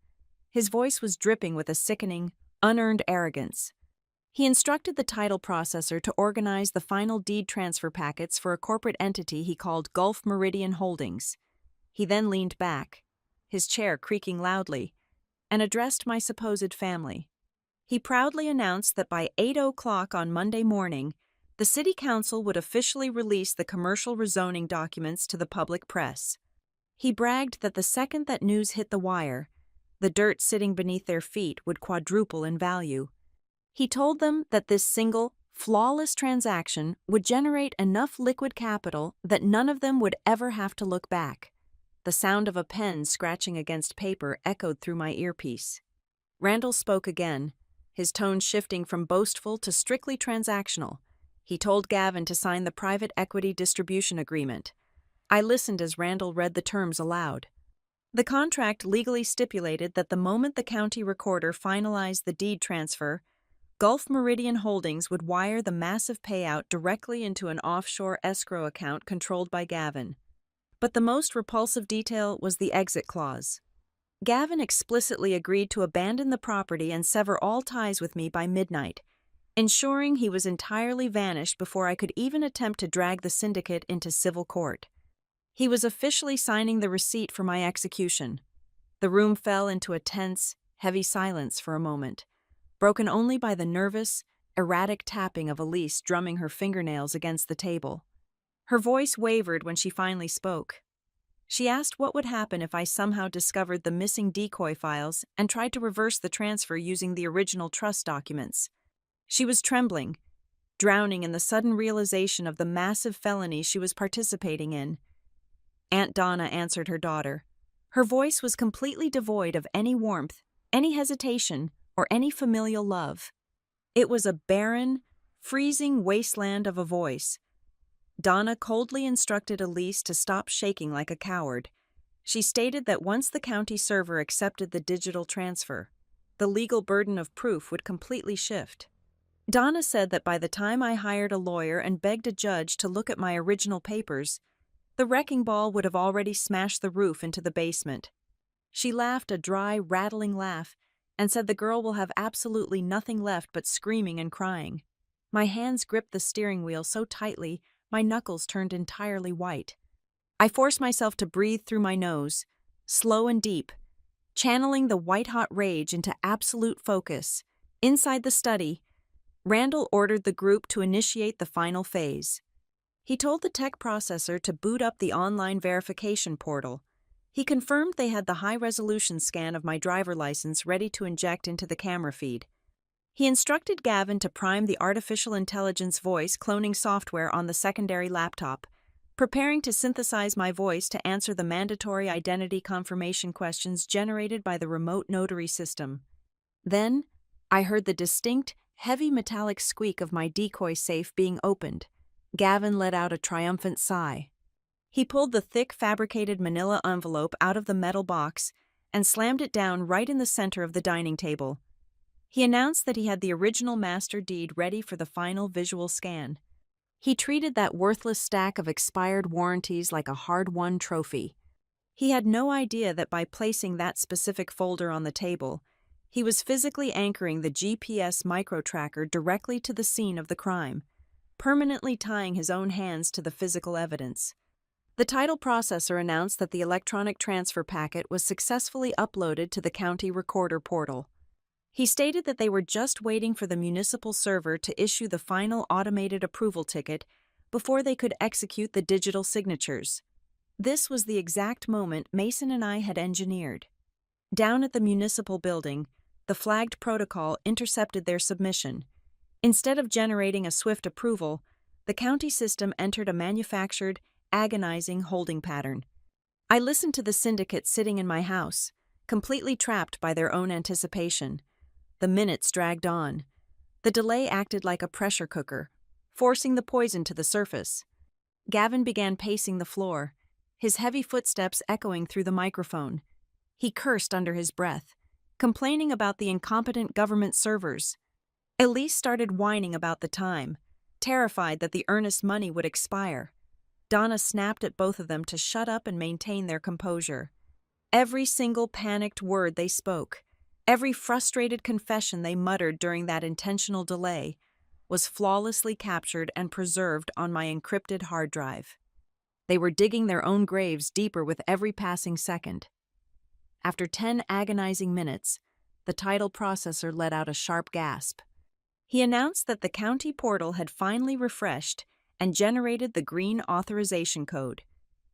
His voice was dripping with a sickening, unearned arrogance. He instructed the title processor to organize the final deed transfer packets for a corporate entity he called Gulf Meridian Holdings. He then leaned back, his chair creaking loudly, and addressed my supposed family. He proudly announced that by 8:00 on Monday morning, the City Council would officially release the commercial rezoning documents to the public press. He bragged that the second that news hit the wire, the dirt sitting beneath their feet would quadruple in value. He told them that this single, flawless transaction would generate enough liquid capital that none of them would ever have to look back. The sound of a pen scratching against paper echoed through my earpiece. Randall spoke again, his tone shifting from boastful to strictly transactional. He told Gavin to sign the private equity distribution agreement. I listened as Randall read the terms aloud. The contract legally stipulated that the moment the county recorder finalized the deed transfer, Gulf Meridian Holdings would wire the massive payout directly into an offshore escrow account controlled by Gavin. But the most repulsive detail was the exit clause. Gavin explicitly agreed to abandon the property and sever all ties with me by midnight, ensuring he was entirely vanished before I could even attempt to drag the syndicate into civil court. He was officially signing the receipt for my execution. The room fell into a tense, heavy silence for a moment, broken only by the nervous, erratic tapping of Elise drumming her fingernails against the table. Her voice wavered when she finally spoke. She asked what would happen if I somehow discovered the missing decoy files and tried to reverse the transfer using the original trust documents. She was trembling, drowning in the sudden realization of the massive felony she was participating in. Aunt Donna answered her daughter. Her voice was completely devoid of any warmth, any hesitation, or any familial love. It was a barren, freezing wasteland of a voice. Donna coldly instructed Elise to stop shaking like a coward. She stated that once the county server accepted the digital transfer, the legal burden of proof would completely shift. Donna said that by the time I hired a lawyer and begged a judge to look at my original papers, the wrecking ball would have already smashed the roof into the basement. She laughed a dry, rattling laugh and said the girl will have absolutely nothing left but screaming and crying. My hands gripped the steering wheel so tightly my knuckles turned entirely white. I forced myself to breathe through my nose, slow and deep, channeling the white-hot rage into absolute focus. Inside the study, Randall ordered the group to initiate the final phase. He told the tech processor to boot up the online verification portal. He confirmed they had the high-resolution scan of my driver license ready to inject into the camera feed. He instructed Gavin to prime the artificial intelligence voice cloning software on the secondary laptop, preparing to synthesize my voice to answer the mandatory identity confirmation questions generated by the remote notary system. Then, I heard the distinct, heavy metallic squeak of my decoy safe being opened. Gavin let out a triumphant sigh. He pulled the thick fabricated manila envelope out of the metal box and slammed it down right in the center of the dining table. He announced that he had the original master deed ready for the final visual scan. He treated that worthless stack of expired warranties like a hard-won trophy. He had no idea that by placing that specific folder on the table, he was physically anchoring the GPS micro-tracker directly to the scene of the crime, permanently tying his own hands to the physical evidence. The title processor announced that the electronic transfer packet was successfully uploaded to the county recorder portal. He stated that they were just waiting for the municipal server to issue the final automated approval ticket before they could execute the digital signatures. This was the exact moment Mason and I had engineered. Down at the municipal building, the flagged protocol intercepted their submission. Instead of generating a swift approval, the county system entered a manufactured, agonizing holding pattern. I listened to the syndicate sitting in my house, completely trapped by their own anticipation. The minutes dragged on. The delay acted like a pressure cooker, forcing the poison to the surface. Gavin began pacing the floor, his heavy footsteps echoing through the microphone. He cursed under his breath, complaining about the incompetent government servers. Elise started whining about the time, terrified that the earnest money would expire. Donna snapped at both of them to shut up and maintain their composure. Every single panicked word they spoke, every frustrated confession they muttered during that intentional delay, was flawlessly captured and preserved on my encrypted hard drive. They were digging their own graves deeper with every passing second. After 10 agonizing minutes, the title processor let out a sharp gasp. He announced that the county portal had finally refreshed and generated the green authorization code.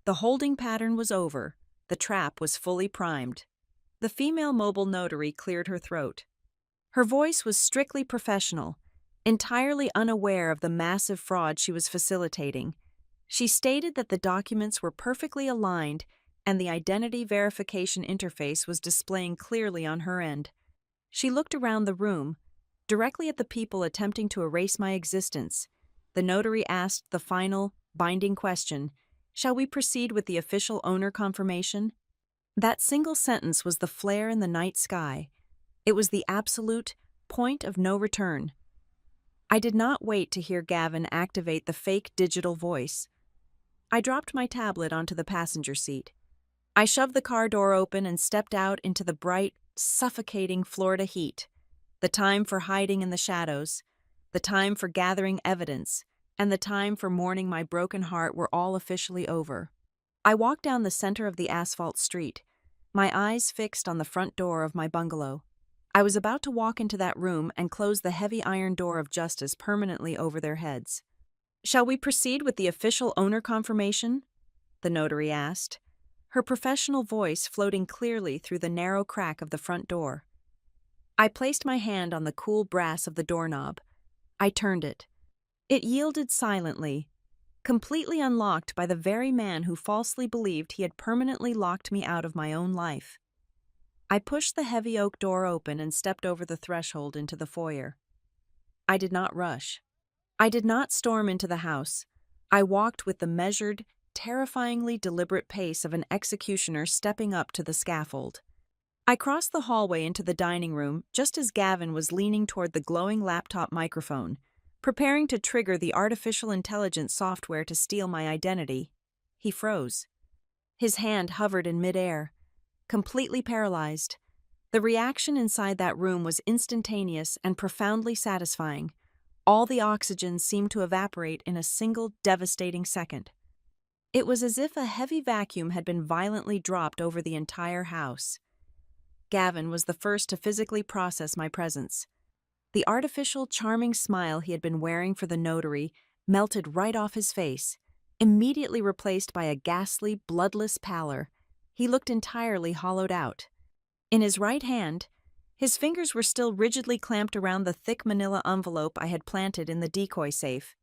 The holding pattern was over. The trap was fully primed. The female mobile notary cleared her throat. Her voice was strictly professional, entirely unaware of the massive fraud she was facilitating. She stated that the documents were perfectly aligned and the identity verification interface was displaying clearly on her end. She looked around the room, directly at the people attempting to erase my existence. The notary asked the final, binding question, "Shall we proceed with the official owner confirmation?" That single sentence was the flare in the night sky. It was the absolute point of no return. I did not wait to hear Gavin activate the fake digital voice. I dropped my tablet onto the passenger seat. I shoved the car door open and stepped out into the bright, suffocating Florida heat. The time for hiding in the shadows, the time for gathering evidence, and the time for mourning my broken heart were all officially over. I walked down the center of the asphalt street, my eyes fixed on the front door of my bungalow. I was about to walk into that room and close the heavy iron door of justice permanently over their heads. "Shall we proceed with the official owner confirmation?" the notary asked, her professional voice floating clearly through the narrow crack of the front door. I placed my hand on the cool brass of the doorknob. I turned it. It yielded silently, completely unlocked by the very man who falsely believed he had permanently locked me out of my own life. I pushed the heavy oak door open and stepped over the threshold into the foyer. I did not rush. I did not storm into the house. I walked with the measured, terrifyingly deliberate pace of an executioner stepping up to the scaffold. I crossed the hallway into the dining room just as Gavin was leaning toward the glowing laptop microphone, preparing to trigger the artificial intelligence software to steal my identity. He froze. His hand hovered in midair, completely paralyzed. The reaction inside that room was instantaneous and profoundly satisfying. All the oxygen seemed to evaporate in a single devastating second. It was as if a heavy vacuum had been violently dropped over the entire house. Gavin was the first to physically process my presence. The artificial, charming smile he had been wearing for the notary melted right off his face, immediately replaced by a ghastly, bloodless pallor. He looked entirely hollowed out. In his right hand, his fingers were still rigidly clamped around the thick manila envelope I had planted in the decoy safe.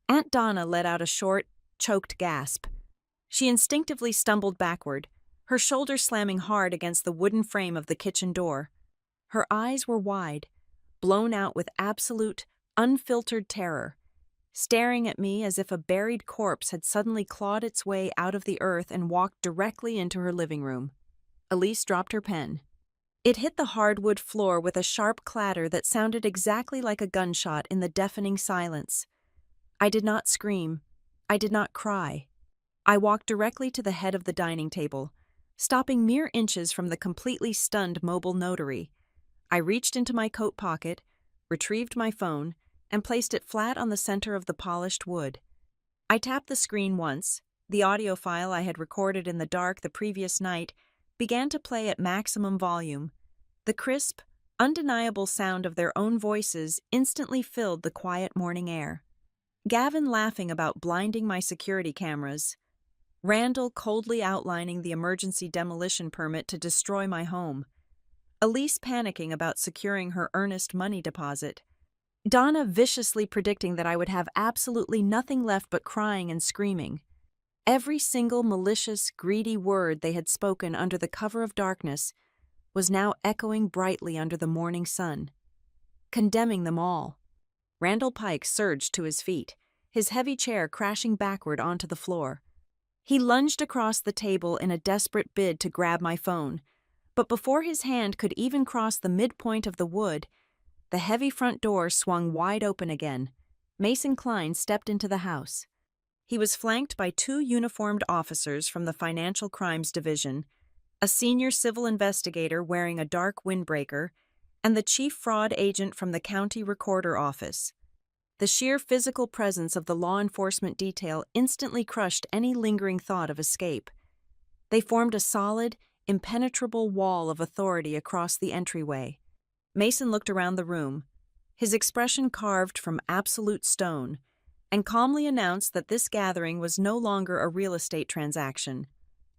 Aunt Donna let out a short, choked gasp. She instinctively stumbled backward, her shoulders slamming hard against the wooden frame of the kitchen door. Her eyes were wide, blown out with absolute, unfiltered terror, staring at me as if a buried corpse had suddenly clawed its way out of the earth and walked directly into her living room. Elise dropped her pen. It hit the hardwood floor with a sharp clatter that sounded exactly like a gunshot in the deafening silence. I did not scream. I did not cry. I walked directly to the head of the dining table, stopping mere inches from the completely stunned mobile notary. I reached into my coat pocket, retrieved my phone, and placed it flat on the center of the polished wood. I tapped the screen once. The audio file I had recorded in the dark the previous night began to play at maximum volume. The crisp, undeniable sound of their own voices instantly filled the quiet morning air. Gavin laughing about blinding my security cameras, Randall coldly outlining the emergency demolition permit to destroy my home, Elise panicking about securing her earnest money deposit, Donna viciously predicting that I would have absolutely nothing left but crying and screaming. Every single malicious, greedy word they had spoken under the cover of darkness was now echoing brightly under the morning sun, condemning them all. Randall Pike surged to his feet, his heavy chair crashing backward onto the floor. He lunged across the table in a desperate bid to grab my phone, but before his hand could even cross the midpoint of the wood, the heavy front door swung wide open again. Mason Klein stepped into the house. He was flanked by two uniformed officers from the Financial Crimes Division, a senior civil investigator wearing a dark windbreaker, and the chief fraud agent from the county recorder office. The sheer physical presence of the law enforcement detail instantly crushed any lingering thought of escape. They formed a solid, impenetrable wall of authority across the entryway. Mason looked around the room, his expression carved from absolute stone, and calmly announced that this gathering was no longer a real estate transaction.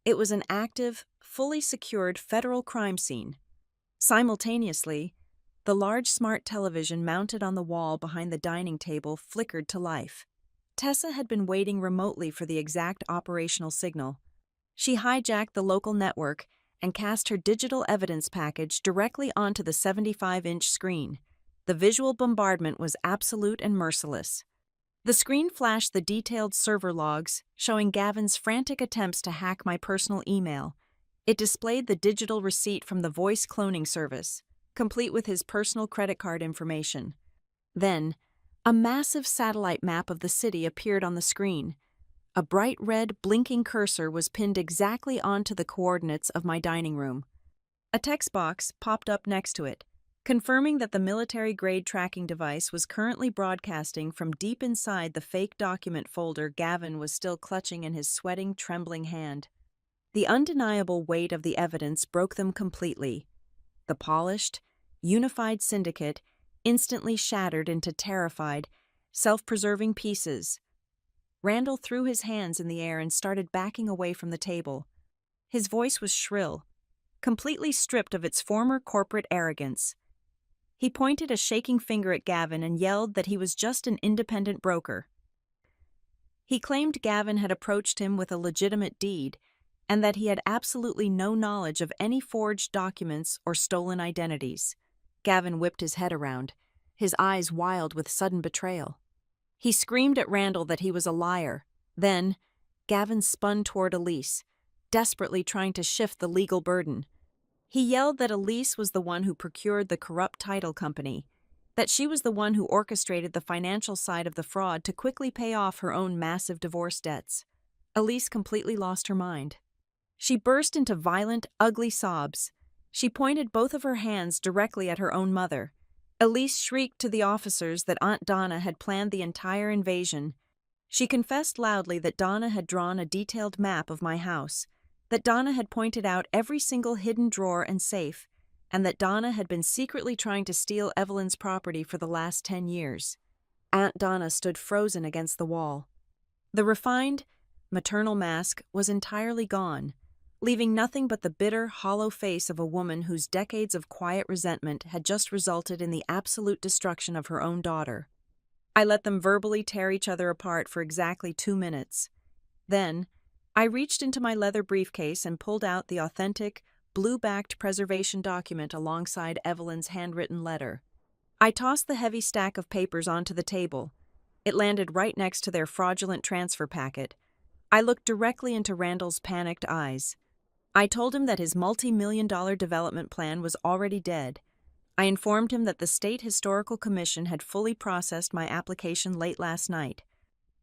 It was an active, fully secured federal crime scene. Simultaneously, the large smart television mounted on the wall behind the dining table flickered to life. Tessa had been waiting remotely for the exact operational signal. She hijacked the local network and cast her digital evidence package directly onto the 75-inch screen. The visual bombardment was absolute and merciless. The screen flashed the detailed server logs showing Gavin's frantic attempts to hack my personal email. It displayed the digital receipt from the voice cloning service, complete with his personal credit card information. Then, a massive satellite map of the city appeared on the screen. A bright red, blinking cursor was pinned exactly onto the coordinates of my dining room. A text box popped up next to it, confirming that the military-grade tracking device was currently broadcasting from deep inside the fake document folder Gavin was still clutching in his sweating, trembling hand. The undeniable weight of the evidence broke them completely. The polished, unified syndicate instantly shattered into terrified, self-preserving pieces. Randall threw his hands in the air and started backing away from the table. His voice was shrill, completely stripped of its former corporate arrogance. He pointed a shaking finger at Gavin and yelled that he was just an independent broker. He claimed Gavin had approached him with a legitimate deed, and that he had absolutely no knowledge of any forged documents or stolen identities. Gavin whipped his head around, his eyes wild with sudden betrayal. He screamed at Randall that he was a liar. Then, Gavin spun toward Elise, desperately trying to shift the legal burden. He yelled that Elise was the one who procured the corrupt title company, that she was the one who orchestrated the financial side of the fraud to quickly pay off her own massive divorce debts. Elise completely lost her mind. She burst into violent, ugly sobs. She pointed both of her hands directly at her own mother. Elise shrieked to the officers that Aunt Donna had planned the entire invasion. She confessed loudly that Donna had drawn a detailed map of my house, that Donna had pointed out every single hidden drawer and safe, and that Donna had been secretly trying to steal Evelyn's property for the last 10 years. Aunt Donna stood frozen against the wall. The refined, maternal mask was entirely gone, leaving nothing but the bitter, hollow face of a woman whose decades of quiet resentment had just resulted in the absolute destruction of her own daughter. I let them verbally tear each other apart for exactly 2 minutes. Then, I reached into my leather briefcase and pulled out the authentic, blue-backed preservation document alongside Evelyn's handwritten letter. I tossed the heavy stack of papers onto the table. It landed right next to their fraudulent transfer packet. I looked directly into Randall's panicked eyes. I told him that his multi-million-dollar development plan was already dead. I informed him that the State Historical Commission had fully processed my application late last night.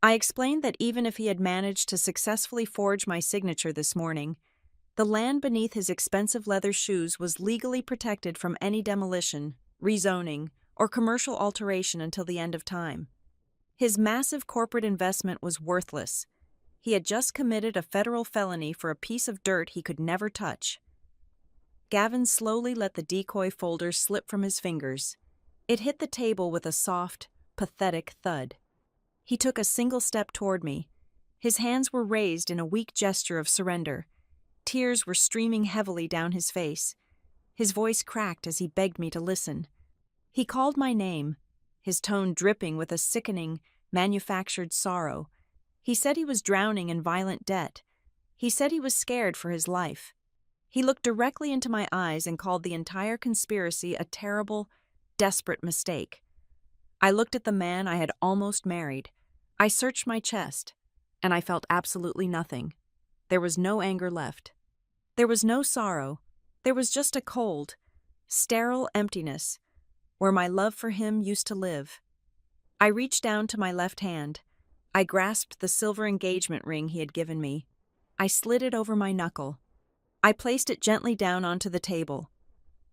I explained that even if he had managed to successfully forge my signature this morning, the land beneath his expensive leather shoes was legally protected from any demolition, rezoning, or commercial alteration until the end of time. His massive corporate investment was worthless. He had just committed a federal felony for a piece of dirt he could never touch. Gavin slowly let the decoy folder slip from his fingers. It hit the table with a soft, pathetic thud. He took a single step toward me. His hands were raised in a weak gesture of surrender. Tears were streaming heavily down his face. His voice cracked as he begged me to listen. He called my name, his tone dripping with a sickening, manufactured sorrow. He said he was drowning in violent debt. He said he was scared for his life. He looked directly into my eyes and called the entire conspiracy a terrible, desperate mistake. I looked at the man I had almost married. I searched my chest, and I felt absolutely nothing. There was no anger left. There was no sorrow. There was just a cold, sterile emptiness where my love for him used to live. I reached down to my left hand. I grasped the silver engagement ring he had given me. I slid it over my knuckle. I placed it gently down onto the table,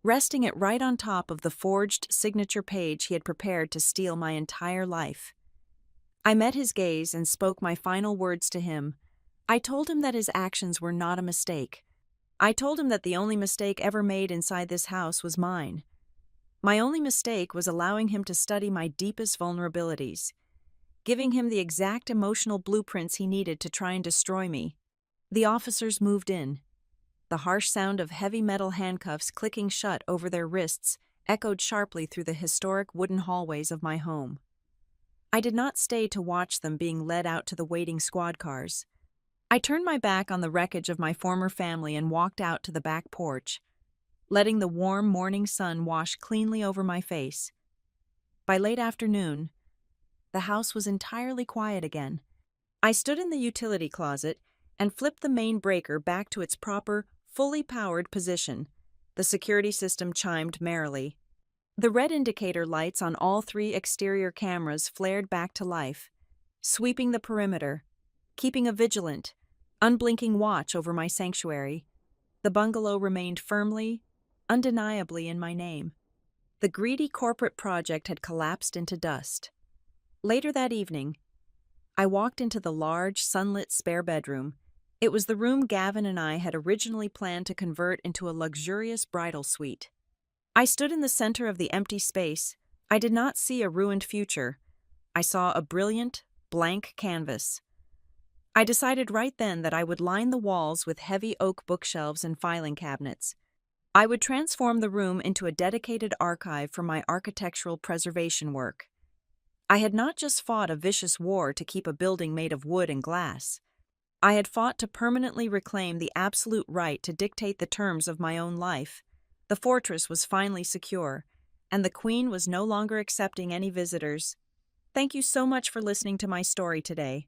resting it right on top of the forged signature page he had prepared to steal my entire life. I met his gaze and spoke my final words to him. I told him that his actions were not a mistake. I told him that the only mistake ever made inside this house was mine. My only mistake was allowing him to study my deepest vulnerabilities, giving him the exact emotional blueprints he needed to try and destroy me. The officers moved in. The harsh sound of heavy metal handcuffs clicking shut over their wrists echoed sharply through the historic wooden hallways of my home. I did not stay to watch them being led out to the waiting squad cars. I turned my back on the wreckage of my former family and walked out to the back porch, letting the warm morning sun wash cleanly over my face. By late afternoon, the house was entirely quiet again. I stood in the utility closet and flipped the main breaker back to its proper, fully powered position. The security system chimed merrily. The red indicator lights on all 3 exterior cameras flared back to life, sweeping the perimeter, keeping a vigilant, unblinking watch over my sanctuary. The bungalow remained firmly, undeniably in my name. The greedy corporate project had collapsed into dust. Later that evening, I walked into the large, sunlit spare bedroom. It was the room Gavin and I had originally planned to convert into a luxurious bridal suite. I stood in the center of the empty space. I did not see a ruined future. I saw a brilliant, blank canvas. I decided right then that I would line the walls with heavy oak bookshelves and filing cabinets. I would transform the room into a dedicated archive for my architectural preservation work. I had not just fought a vicious war to keep a building made of wood and glass. I had fought to permanently reclaim the absolute right to dictate the terms of my own life. The fortress was finally secure, and the Queen was no longer accepting any visitors. Thank you so much for listening to my story today.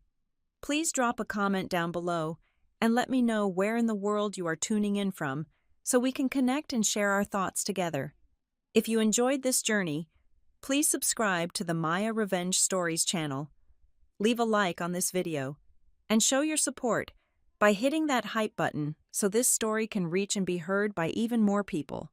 Please drop a comment down below and let me know where in the world you are tuning in from so we can connect and share our thoughts together. If you enjoyed this journey, please subscribe to the Maya Revenge Stories channel. Leave a like on this video and show your support by hitting that hype button so this story can reach and be heard by even more people.